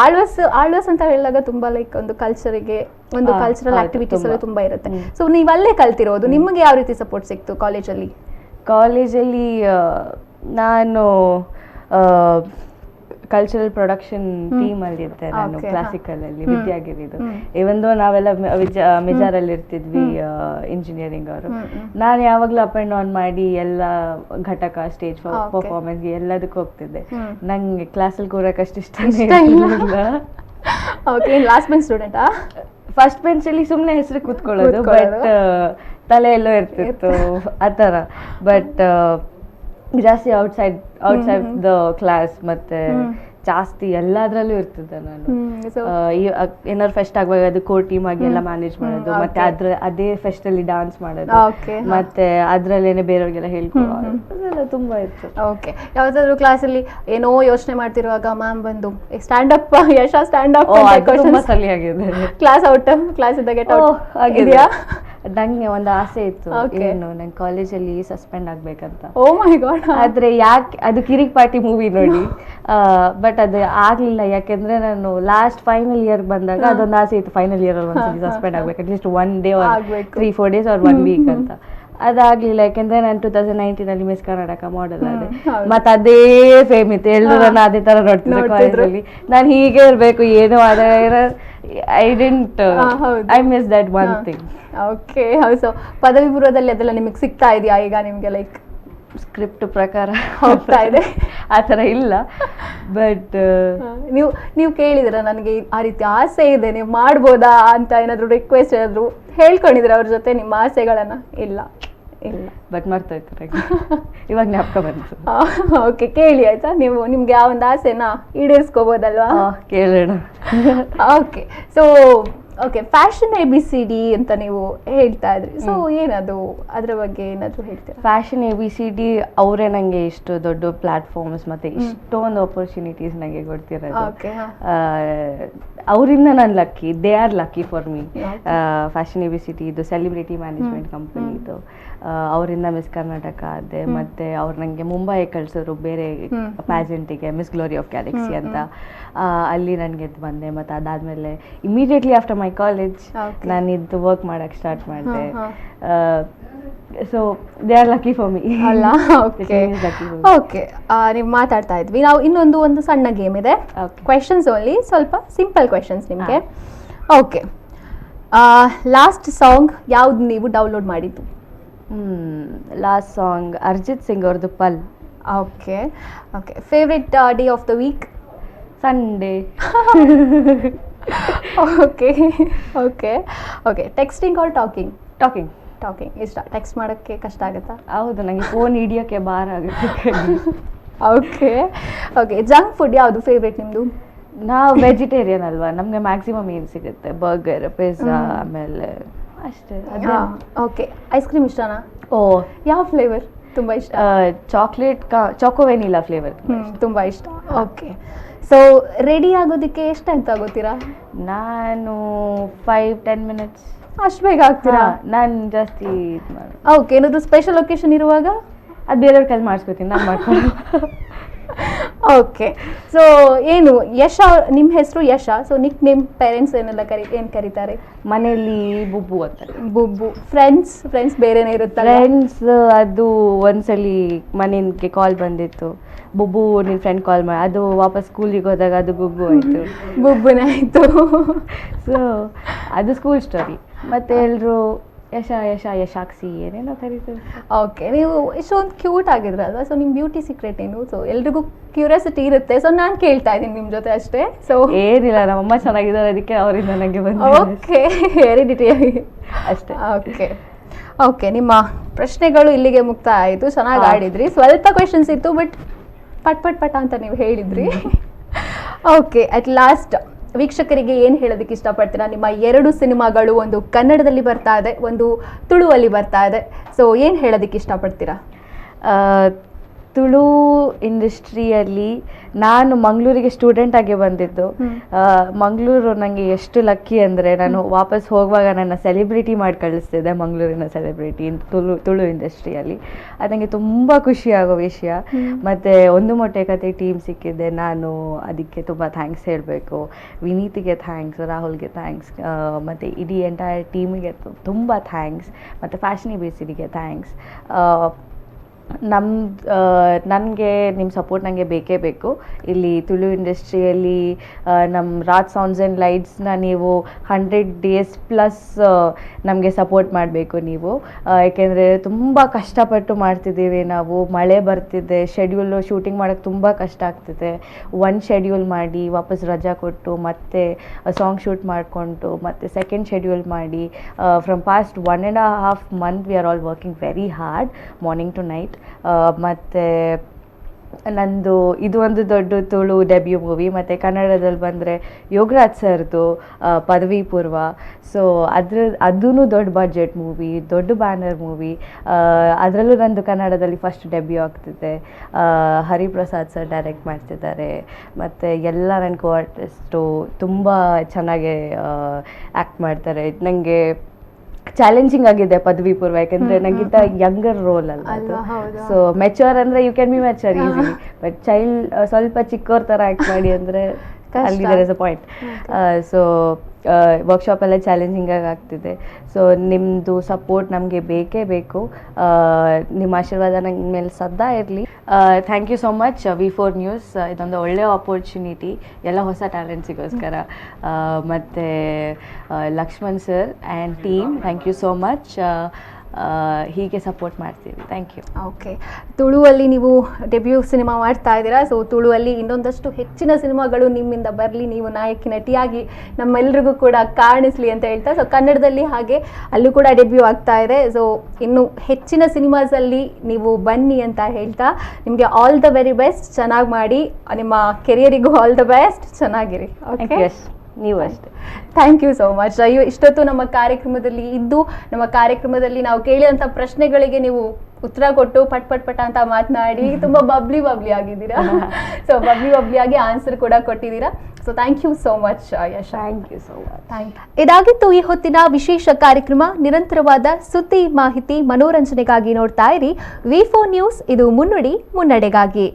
ಆಳ್ವಾಸ್ ಅಂತ ಹೇಳಿದಾಗ ತುಂಬಾ ಲೈಕ್ ಒಂದು ಕಲ್ಚರಿಗೆ, ಒಂದು ಕಲ್ಚರಲ್ ಆಕ್ಟಿವಿಟೀಸ್ ಎಲ್ಲ ತುಂಬಾ ಇರುತ್ತೆ. ಸೊ ನೀವು ಅಲ್ಲೇ ಕಲ್ತಿರೋದು, ನಿಮಗೆ ಯಾವ ರೀತಿ ಸಪೋರ್ಟ್ ಸಿಕ್ತು ಕಾಲೇಜಲ್ಲಿ? ಕಾಲೇಜಲ್ಲಿ ನಾನು ಕಲ್ಚರಲ್ ಪ್ರೊಡಕ್ಷನ್ ಟೀಮ್ ಅಲ್ಲಿ ಇದ್ದೆ ನಾನು, ಕ್ಲಾಸಿಕಲ್ ಅಲ್ಲಿ ವಿದ್ಯಾಗಿರಿದು. ಇವಂದು ನಾವೆಲ್ಲ ಮೆಜಾರಲ್ಲಿ ಇರ್ತಿದ್ವಿ ಇಂಜಿನಿಯರಿಂಗ್ ಅವರು. ನಾನು ಯಾವಾಗ್ಲೂ ಅಪ್ ಅಂಡ್ ಡೌನ್ ಮಾಡಿ ಎಲ್ಲ ಘಟಕ, ಸ್ಟೇಜ್ ಪರ್ಫಾರ್ಮೆನ್ಸ್ ಎಲ್ಲದಕ್ಕೂ ಹೋಗ್ತಿದ್ದೆ. ನಂಗೆ ಕ್ಲಾಸಲ್ಲಿ ಕೂರಕ್ಕೆ ಅಷ್ಟು ಇಷ್ಟ ಇಲ್ಲ. ಲಾಸ್ಟ್ ಬೆಂಚ್ ಸ್ಟೂಡೆಂಟಾ? ಫಸ್ಟ್ ಬೆಂಚಲ್ಲಿ ಸುಮ್ಮನೆ ಹೆಸರು ಕೂತ್ಕೊಳ್ಳೋದು, ಬಟ್ ತಲೆ ಎಲ್ಲೋ ಇರ್ತಿತ್ತು ಆ ಥರ. ಬಟ್ ಜಾಸ್ತಿ ಔಟ್ಸೈಡ್ ದ ಕ್ಲಾಸ್ ಮತ್ತೆ ಜಾಸ್ತಿ ಎಲ್ಲದ್ರಲ್ಲೂ ಇರ್ತಿದ್ದೆ ನಾನು. ಏನಾದ್ರು ಫೆಸ್ಟ್ ಆಗುವಾಗ ಅದು ಕೋರ್ ಟೀಮ್ ಆಗಿ ಎಲ್ಲ ಮ್ಯಾನೇಜ್ ಮಾಡೋದು, ಮತ್ತೆ ಅದೇ ಫೆಸ್ಟ್ ಅಲ್ಲಿ ಡಾನ್ಸ್ ಮಾಡೋದು, ಮತ್ತೆ ಅದ್ರಲ್ಲೇನೆ ಬೇರೆಯವ್ರಿಗೆಲ್ಲ ಹೇಳ್ಕೊಡೋದು, ಅದೆಲ್ಲ ತುಂಬಾ ಇತ್ತು. ಓಕೆ, ಯಾವ್ದಾದ್ರು ಕ್ಲಾಸಲ್ಲಿ ಏನೋ ಯೋಚನೆ ಮಾಡ್ತಿರುವಾಗ ಮ್ಯಾಮ್ ಬಂದು ಸ್ಟ್ಯಾಂಡ್ ಅಪ್ ಯಶಾ ಸ್ಟ್ಯಾಂಡ್ ಅಪ್ ತುಂಬಾ ಸಲಿ ಆಗಿದೆ. ಕ್ಲಾಸ್ ಔಟ್, ಕ್ಲಾಸ್ ಇಂದ ಗೆಟ್ ಔಟ್ ಆಗಿದೆಯಾ? ನಂಗೆ ಒಂದು ಆಸೆ ಇತ್ತು, ಏನು ನಂಗೆ ಕಾಲೇಜಲ್ಲಿ ಸಸ್ಪೆಂಡ್ ಆಗ್ಬೇಕಂತ. ಓ ಮೈ ಗಾಡ್. ಆದ್ರೆ ಯಾಕೆ, ಅದು ಕಿರಿಕ್ ಪಾರ್ಟಿ ಮೂವಿ ನೋಡಿ, ಬಟ್ ಅದು ಆಗ್ಲಿಲ್ಲ. ಯಾಕೆಂದ್ರೆ ನಾನು ಲಾಸ್ಟ್ ಫೈನಲ್ ಇಯರ್ ಬಂದಾಗ ಅದೊಂದು ಆಸೆ ಇತ್ತು, ಫೈನಲ್ ಇಯರ್ ಅಲ್ಲಿ ಒಂದ್ಸಲಿ ಸಸ್ಪೆಂಡ್ ಆಗ್ಬೇಕು, at least 1 day or 3-4 days or 1 week ಅಂತ. ಅದಾಗ್ಲಿಲ್ಲ, ಯಾಕೆಂದ್ರೆ ನಾನು 2019 ಅಲ್ಲಿ ಮಿಸ್ ಕರ್ನಾಟಕ ಮಾಡೆಲ್ ಆದೆ. ಮತ್ತೆ ಅದೇ ಫೇಮ್ ಇತ್ತು, ಎಲ್ಲರೂ ನನ್ನ ಅದೇ ತರ ನೋಡ್ತಿದ್ರು ಕಾಲೇಜಲ್ಲಿ. ನಾನು ಹೀಗೆ ಇರ್ಬೇಕು, ಏನೋ ಆದ್ರೆ I miss that one thing. Okay, so ಪದವಿ ಪೂರ್ವದಲ್ಲಿ ಅದೆಲ್ಲ ನಿಮಗೆ ಸಿಗ್ತಾ ಇದೆಯಾ ಈಗ? ನಿಮಗೆ ಲೈಕ್ ಸ್ಕ್ರಿಪ್ಟ್ ಪ್ರಕಾರ ಹೋಗ್ತಾ ಇದೆ ಆ ಥರ ಇಲ್ಲ. ಬಟ್ ನೀವು ಕೇಳಿದಿರ ನನಗೆ ಆ ರೀತಿ ಆಸೆ ಇದೆ, ನೀವು ಮಾಡ್ಬೋದಾ ಅಂತ ಏನಾದ್ರು ರಿಕ್ವೆಸ್ಟ್ ಏನಾದ್ರು ಹೇಳ್ಕೊಂಡಿದ್ರೆ ಅವ್ರ ಜೊತೆ ನಿಮ್ಮ ಆಸೆಗಳನ್ನ? ಇಲ್ಲ ಇಲ್ಲ, ಬಟ್ ಮರ್ತೋಯ್ತು ಇವಾಗ ಜ್ಞಾಪಕ ಬಂತು. ಓಕೆ, ಕೇಳಿ ಆಯ್ತಾ. ನಿಮ್ಗೆ ಆ ಒಂದು ಆಸೆನ ಈಡೇರಿಸ್ಕೋಬೋದಲ್ವಾ? ಕೇಳೋಣ. Okay, so okay, fashion ABCD ಅಂತ ನೀವು ಹೇಳ್ತಾ ಇದ್ರಿ. ಸೊ ಏನದು, ಅದ್ರ ಬಗ್ಗೆ ಏನಾದ್ರು ಹೇಳ್ತೀರಾ? ಫ್ಯಾಷನ್ ABCD ಅವರೇ ನಂಗೆ ಇಷ್ಟು ದೊಡ್ಡ ಪ್ಲಾಟ್ಫಾರ್ಮ್ಸ್ ಮತ್ತೆ ಇಷ್ಟೊಂದು ಆಪರ್ಚುನಿಟೀಸ್ ನಂಗೆ ಕೊಡ್ತಿರೋದು. ಅವರಿಂದ ನಾನು lucky, they are lucky for me. Fashion ABCD ಇದು ಸೆಲಿಬ್ರಿಟಿ ಮ್ಯಾನೇಜ್ಮೆಂಟ್ ಕಂಪನಿ ಇದು. ಅವರಿಂದ ಮಿಸ್ ಕರ್ನಾಟಕ ಆದೆ. ಮತ್ತು ಅವ್ರು ನನಗೆ ಮುಂಬೈ ಕಳಿಸಿದ್ರು ಬೇರೆ ಪ್ಯಾಜೆಂಟಿಗೆ, ಮಿಸ್ ಗ್ಲೋರಿ ಆಫ್ ಗ್ಯಾಲಕ್ಸಿ ಅಂತ. ಅಲ್ಲಿ ನಾನು ಗೆದ್ದು ಬಂದೆ. ಮತ್ತು ಅದಾದಮೇಲೆ ಇಮಿಡಿಯೇಟ್ಲಿ ಆಫ್ಟರ್ ಮೈ ಕಾಲೇಜ್ ನಾನು ಇದು ವರ್ಕ್ ಮಾಡೋಕ್ಕೆ ಸ್ಟಾರ್ಟ್ ಮಾಡಿದೆ. So they are lucky for me ಅಲ್ಲ. ಓಕೆ, ನೀವು ಮಾತಾಡ್ತಾ ಇದ್ವಿ, ನಾವು ಒಂದು ಸಣ್ಣ ಗೇಮ್ ಇದೆ. ಕ್ವೆಶನ್ಸ್ ಓನ್ಲಿ, ಸ್ವಲ್ಪ ಸಿಂಪಲ್ ಕ್ವೆಶನ್ಸ್ ನಿಮಗೆ. ಓಕೆ, ಲಾಸ್ಟ್ ಸಾಂಗ್ ಯಾವ್ದು ನೀವು ಡೌನ್ಲೋಡ್ ಮಾಡಿದ್ದು? ಲಾಸ್ಟ್ ಸಾಂಗ್ ಅರ್ಜಿತ್ ಸಿಂಗ್ ಅವ್ರದ್ದು Pal. Okay okay. Favourite day of the week? Sunday. Okay okay okay. Texting or talking? Talking. Talking ಇಷ್ಟ. ಟೆಕ್ಸ್ಟ್ ಮಾಡೋಕ್ಕೆ ಕಷ್ಟ ಆಗುತ್ತಾ? ಹೌದು, ನನಗೆ ಫೋನ್ ಹಿಡಿಯೋಕ್ಕೆ ಭಾರ ಆಗುತ್ತೆ. Okay okay. ಜಂಕ್ ಫುಡ್ ಯಾವುದು ಫೇವ್ರೇಟ್ ನಿಮ್ಮದು? ನಾವು ವೆಜಿಟೇರಿಯನ್ ಅಲ್ವಾ, ನಮಗೆ ಮ್ಯಾಕ್ಸಿಮಮ್ ಏನು ಸಿಗುತ್ತೆ, ಬರ್ಗರ್, ಪಿಜ್ಜಾ, ಆಮೇಲೆ ಅಷ್ಟೇ. ಓಕೆ. ಐಸ್ ಕ್ರೀಮ್ ಇಷ್ಟನಾ? ಓ, ಯಾವ ಫ್ಲೇವರ್ ತುಂಬ ಇಷ್ಟ? ಚಾಕ್ಲೇಟ್, ಚಾಕೋ ವೆನಿಲಾ ಫ್ಲೇವರ್ ತುಂಬ ಇಷ್ಟ. ಓಕೆ. ಸೊ ರೆಡಿ ಆಗೋದಕ್ಕೆ ಎಷ್ಟು ಟೈಮ್ ತಗೋತೀರಾ? ನಾನು 5-10 ಮಿನಿಟ್ಸ್. ಅಷ್ಟು ಬೇಗ ಆಗ್ತೀರಾ? ನಾನು ಜಾಸ್ತಿ ಓಕೆ. ಏನಾದರೂ ಸ್ಪೆಷಲ್ ಒಕೇಶನ್ ಇರುವಾಗ? ಅದು ಬೇರೆಯವ್ರ ಕೈಲಿ ಮಾಡಿಸ್ಕೊತೀನಿ, ನಾನು ಮಾಡ್ಕೊಂಡು. ಓಕೆ. ಸೊ ಏನು ಯಶ, ನಿಮ್ಮ ಹೆಸರು ಯಶ. ಸೊ ನಿಕ್ ನೇಮ್ ಪೇರೆಂಟ್ಸ್ ಏನೆಲ್ಲ ಏನು ಕರೀತಾರೆ? ಮನೆಯಲ್ಲಿ ಬುಬ್ಬು ಅಂತಾರೆ. ಬುಬ್ಬು. ಫ್ರೆಂಡ್ಸ್ ಬೇರೆನೇ ಇರುತ್ತೆ? ಫ್ರೆಂಡ್ಸ್ ಅದು ಒಂದ್ಸಲಿ ಮನೆಗೆ ಕಾಲ್ ಬಂದಿತ್ತು, ಬುಬ್ಬು ನಿನ್ನ ಫ್ರೆಂಡ್ ಕಾಲ್ ಮಾಡಿ, ಅದು ವಾಪಸ್ ಸ್ಕೂಲಿಗೆ ಹೋದಾಗ ಅದು ಬುಬ್ಬು ಆಯಿತು. ಬುಬ್ಬುನೇ ಆಯಿತು. ಸೊ ಅದು ಸ್ಕೂಲ್ ಸ್ಟೋರಿ. ಮತ್ತು ಎಲ್ಲರೂ ಯಶ ಯಶ ಯಶಾಕ್ಷಿ ಏನೇನೋ ಕರೀತಾರೆ. ಓಕೆ. ನೀವು ಇಷ್ಟೊಂದು ಕ್ಯೂಟ್ ಆಗಿದ್ರಲ್ವಾ, ಸೊ ನಿಮ್ಮ ಬ್ಯೂಟಿ ಸೀಕ್ರೆಟ್ ಏನು? ಸೊ ಎಲ್ರಿಗೂ ಕ್ಯೂರಿಯಾಸಿಟಿ ಇರುತ್ತೆ, ಸೊ ನಾನು ಕೇಳ್ತಾ ಇದ್ದೀನಿ ನಿಮ್ಮ ಜೊತೆ ಅಷ್ಟೇ. ಸೊ ಏನಿಲ್ಲ, ನಮ್ಮಮ್ಮ ಚೆನ್ನಾಗಿದ್ದಾರೆ, ಅದಕ್ಕೆ ಅವರಿಂದ ನನಗೆ ಬಂದು. ಓಕೆ, ಹೆರಿಡಿಟಿಯಾಗಿ ಅಷ್ಟೇ. Okay okay. ನಿಮ್ಮ ಪ್ರಶ್ನೆಗಳು ಇಲ್ಲಿಗೆ ಮುಕ್ತಾಯ ಆಯಿತು. ಚೆನ್ನಾಗಿ ಆಡಿದ್ರಿ. ಸ್ವಲ್ಪ ಕ್ವೆಶನ್ಸ್ ಇತ್ತು, ಬಟ್ ಪಟ್ ಅಂತ ನೀವು ಹೇಳಿದ್ರಿ. ಓಕೆ. ಅಟ್ ಲಾಸ್ಟ್ ವೀಕ್ಷಕರಿಗೆ ಏನು ಹೇಳೋದಕ್ಕೆ ಇಷ್ಟಪಡ್ತೀರಾ? ನಿಮ್ಮ 2 ಸಿನಿಮಾಗಳು, ಒಂದು ಕನ್ನಡದಲ್ಲಿ ಬರ್ತಾ ಇದೆ, ಒಂದು ತುಳುವಲ್ಲಿ ಬರ್ತಾ ಇದೆ. ಸೊ ಏನು ಹೇಳೋದಕ್ಕೆ ಇಷ್ಟಪಡ್ತೀರಾ? ತುಳು ಇಂಡಸ್ಟ್ರಿಯಲ್ಲಿ ನಾನು ಮಂಗಳೂರಿಗೆ ಸ್ಟೂಡೆಂಟಾಗಿ ಬಂದಿದ್ದು. ಮಂಗಳೂರು ನನಗೆ ಎಷ್ಟು ಲಕ್ಕಿ ಅಂದರೆ, ನಾನು ವಾಪಸ್ ಹೋಗುವಾಗ ನನ್ನ ಸೆಲೆಬ್ರಿಟಿ ಮಾಡಿ ಕಳಿಸ್ತಿದ್ದೆ, ಮಂಗಳೂರಿನ ಸೆಲೆಬ್ರಿಟಿ ತುಳು ಇಂಡಸ್ಟ್ರಿಯಲ್ಲಿ. ಅದು ನನಗೆ ತುಂಬ ಖುಷಿಯಾಗೋ ವಿಷಯ. ಮತ್ತು ಒಂದು ಮೊಟ್ಟೆ ಕತೆ ಟೀಮ್ ಸಿಕ್ಕಿದ್ದೆ, ನಾನು ಅದಕ್ಕೆ ತುಂಬ ಥ್ಯಾಂಕ್ಸ್ ಹೇಳಬೇಕು. ವಿನೀತಿಗೆ ಥ್ಯಾಂಕ್ಸ್, ರಾಹುಲ್ಗೆ ಥ್ಯಾಂಕ್ಸ್, ಮತ್ತು ಇಡೀ ಎಂಟೈರ್ ಟೀಮಿಗೆ ತುಂಬ ಥ್ಯಾಂಕ್ಸ್, ಮತ್ತು ಫ್ಯಾಷನಿ ಬೇಸಿಡಿಗೆ ಥ್ಯಾಂಕ್ಸ್. ನನಗೆ ನಿಮ್ಮ ಸಪೋರ್ಟ್ ನನಗೆ ಬೇಕೇ ಬೇಕು. ಇಲ್ಲಿ ತುಳು ಇಂಡಸ್ಟ್ರಿಯಲ್ಲಿ ನಮ್ಮ ರಾಜ್ ಸೌಂಡ್ಸ್ ಆ್ಯಂಡ್ ಲೈಟ್ಸ್ನ ನೀವು 100 days ಪ್ಲಸ್ ನಮಗೆ ಸಪೋರ್ಟ್ ಮಾಡಬೇಕು ನೀವು. ಏಕೆಂದರೆ ತುಂಬ ಕಷ್ಟಪಟ್ಟು ಮಾಡ್ತಿದ್ದೀವಿ ನಾವು. ಮಳೆ ಬರ್ತಿದೆ, ಶೆಡ್ಯೂಲು ಶೂಟಿಂಗ್ ಮಾಡೋಕ್ಕೆ ತುಂಬ ಕಷ್ಟ ಆಗ್ತಿದೆ. ಒಂದು ಶೆಡ್ಯೂಲ್ ಮಾಡಿ ವಾಪಸ್ ರಜಾ ಕೊಟ್ಟು ಮತ್ತೆ ಸಾಂಗ್ ಶೂಟ್ ಮಾಡಿಕೊಂಡು ಮತ್ತೆ ಸೆಕೆಂಡ್ ಶೆಡ್ಯೂಲ್ ಮಾಡಿ, from past 1.5 months we are all working very hard, morning to night. ಮತ್ತು ನಂದು ಇದು ಒಂದು ದೊಡ್ಡ ತುಳು ಡೆಬ್ಯೂ ಮೂವಿ. ಮತ್ತು ಕನ್ನಡದಲ್ಲಿ ಬಂದರೆ ಯೋಗರಾಜ್ ಸರ್ದು ಪದವಿ ಪೂರ್ವ. ಸೊ ಅದೂ ದೊಡ್ಡ ಬಡ್ಜೆಟ್ ಮೂವಿ, ದೊಡ್ಡ ಬ್ಯಾನರ್ ಮೂವಿ. ಅದರಲ್ಲೂ ನಂದು ಕನ್ನಡದಲ್ಲಿ ಫಸ್ಟ್ ಡೆಬ್ಯೂ ಆಗ್ತಿದೆ. ಹರಿಪ್ರಸಾದ್ ಸರ್ ಡೈರೆಕ್ಟ್ ಮಾಡ್ತಿದ್ದಾರೆ. ಮತ್ತು ಎಲ್ಲ ನನ್ನ ಕೋ ಆರ್ಟಿಸ್ಟು ತುಂಬ ಚೆನ್ನಾಗಿ ಆ್ಯಕ್ಟ್ ಮಾಡ್ತಾರೆ. ನನಗೆ ಚಾಲೆಂಜಿಂಗ್ ಆಗಿದೆ ಪದವಿ ಪೂರ್ವ, ಯಾಕಂದರೆ ನನಗಿಂತ ಯಂಗರ್ ರೋಲ್ ಅಲ್ಲ ಅದು. ಸೊ ಮೆಚೂರ್ ಅಂದರೆ you can be mature easily, but child ಸ್ವಲ್ಪ ಚಿಕ್ಕವ್ರ ಥರ ಆ್ಯಕ್ಟ್ ಮಾಡಿ ಅಂದರೆ ಅಲ್ಲಿ there is a point. So ವರ್ಕ್ಶಾಪೆಲ್ಲ ಚಾಲೆಂಜಿಂಗಾಗಿ ಆಗ್ತಿದೆ. ಸೊ ನಿಮ್ಮದು ಸಪೋರ್ಟ್ ನಮಗೆ ಬೇಕೇ ಬೇಕು. ನಿಮ್ಮ ಆಶೀರ್ವಾದ ನನ್ನ ಮೇಲೆ ಸದಾ ಇರಲಿ. Thank you so much V4 news. ಇದೊಂದು ಒಳ್ಳೆಯ ಆಪರ್ಚುನಿಟಿ ಎಲ್ಲ ಹೊಸ ಟ್ಯಾಲೆಂಟ್ಸಿಗೋಸ್ಕರ. ಮತ್ತು Lakshman sir and team, thank you so much. ಹೀಗೆ ಸಪೋರ್ಟ್ ಮಾಡ್ತೀವಿ. Thank you. ಓಕೆ. ತುಳುವಲ್ಲಿ ನೀವು ಡೆಬ್ಯೂ ಸಿನಿಮಾ ಮಾಡ್ತಾ ಇದ್ದೀರಾ. ಸೊ ತುಳುವಲ್ಲಿ ಇನ್ನೊಂದಷ್ಟು ಹೆಚ್ಚಿನ ಸಿನಿಮಾಗಳು ನಿಮ್ಮಿಂದ ಬರಲಿ, ನೀವು ನಾಯಕಿ ನಟಿಯಾಗಿ ನಮ್ಮೆಲ್ಲರಿಗೂ ಕೂಡ ಕಾಣಿಸ್ಲಿ ಅಂತ ಹೇಳ್ತಾ, ಸೊ ಕನ್ನಡದಲ್ಲಿ ಹಾಗೆ ಅಲ್ಲೂ ಕೂಡ ಡೆಬ್ಯೂ ಆಗ್ತಾ ಇದೆ. ಸೊ ಇನ್ನು ಹೆಚ್ಚಿನ ಸಿನಿಮಾಸಲ್ಲಿ ನೀವು ಬನ್ನಿ ಅಂತ ಹೇಳ್ತಾ, ನಿಮಗೆ ಆಲ್ ದ ವೆರಿ ಬೆಸ್ಟ್. ಚೆನ್ನಾಗಿ ಮಾಡಿ, ನಿಮ್ಮ ಕೆರಿಯರಿಗೂ ಆಲ್ ದ ಬೆಸ್ಟ್. ಚೆನ್ನಾಗಿರಿ. ಓಕೆ, ನೀವು ಅಷ್ಟೇ. Thank you so much. ಅಯ್ಯೋ, ಇಷ್ಟೊತ್ತು ನಮ್ಮ ಕಾರ್ಯಕ್ರಮದಲ್ಲಿ ಇದ್ದು, ನಮ್ಮ ಕಾರ್ಯಕ್ರಮದಲ್ಲಿ ನಾವು ಕೇಳಿದಂಥ ಪ್ರಶ್ನೆಗಳಿಗೆ ನೀವು ಉತ್ತರ ಕೊಟ್ಟು ಪಟ್ ಪಟ್ ಪಟ ಅಂತ ಮಾತನಾಡಿ ತುಂಬಾ ಬಬ್ಲಿ ಆಗಿದ್ದೀರಾ. ಸೊ ಬಬ್ಲಿ ಆಗಿ ಆನ್ಸರ್ ಕೂಡ ಕೊಟ್ಟಿದ್ದೀರಾ. So thank you so much Yash. Thank you so much. ಇದಾಗಿತ್ತು ಈ ಹೊತ್ತಿನ ವಿಶೇಷ ಕಾರ್ಯಕ್ರಮ. ನಿರಂತರವಾದ ಸುದ್ದಿ, ಮಾಹಿತಿ, ಮನೋರಂಜನೆಗಾಗಿ ನೋಡ್ತಾ ಇರಿ V4 ನ್ಯೂಸ್. ಇದು ಮುನ್ನುಡಿ ಮುನ್ನಡೆಗಾಗಿ.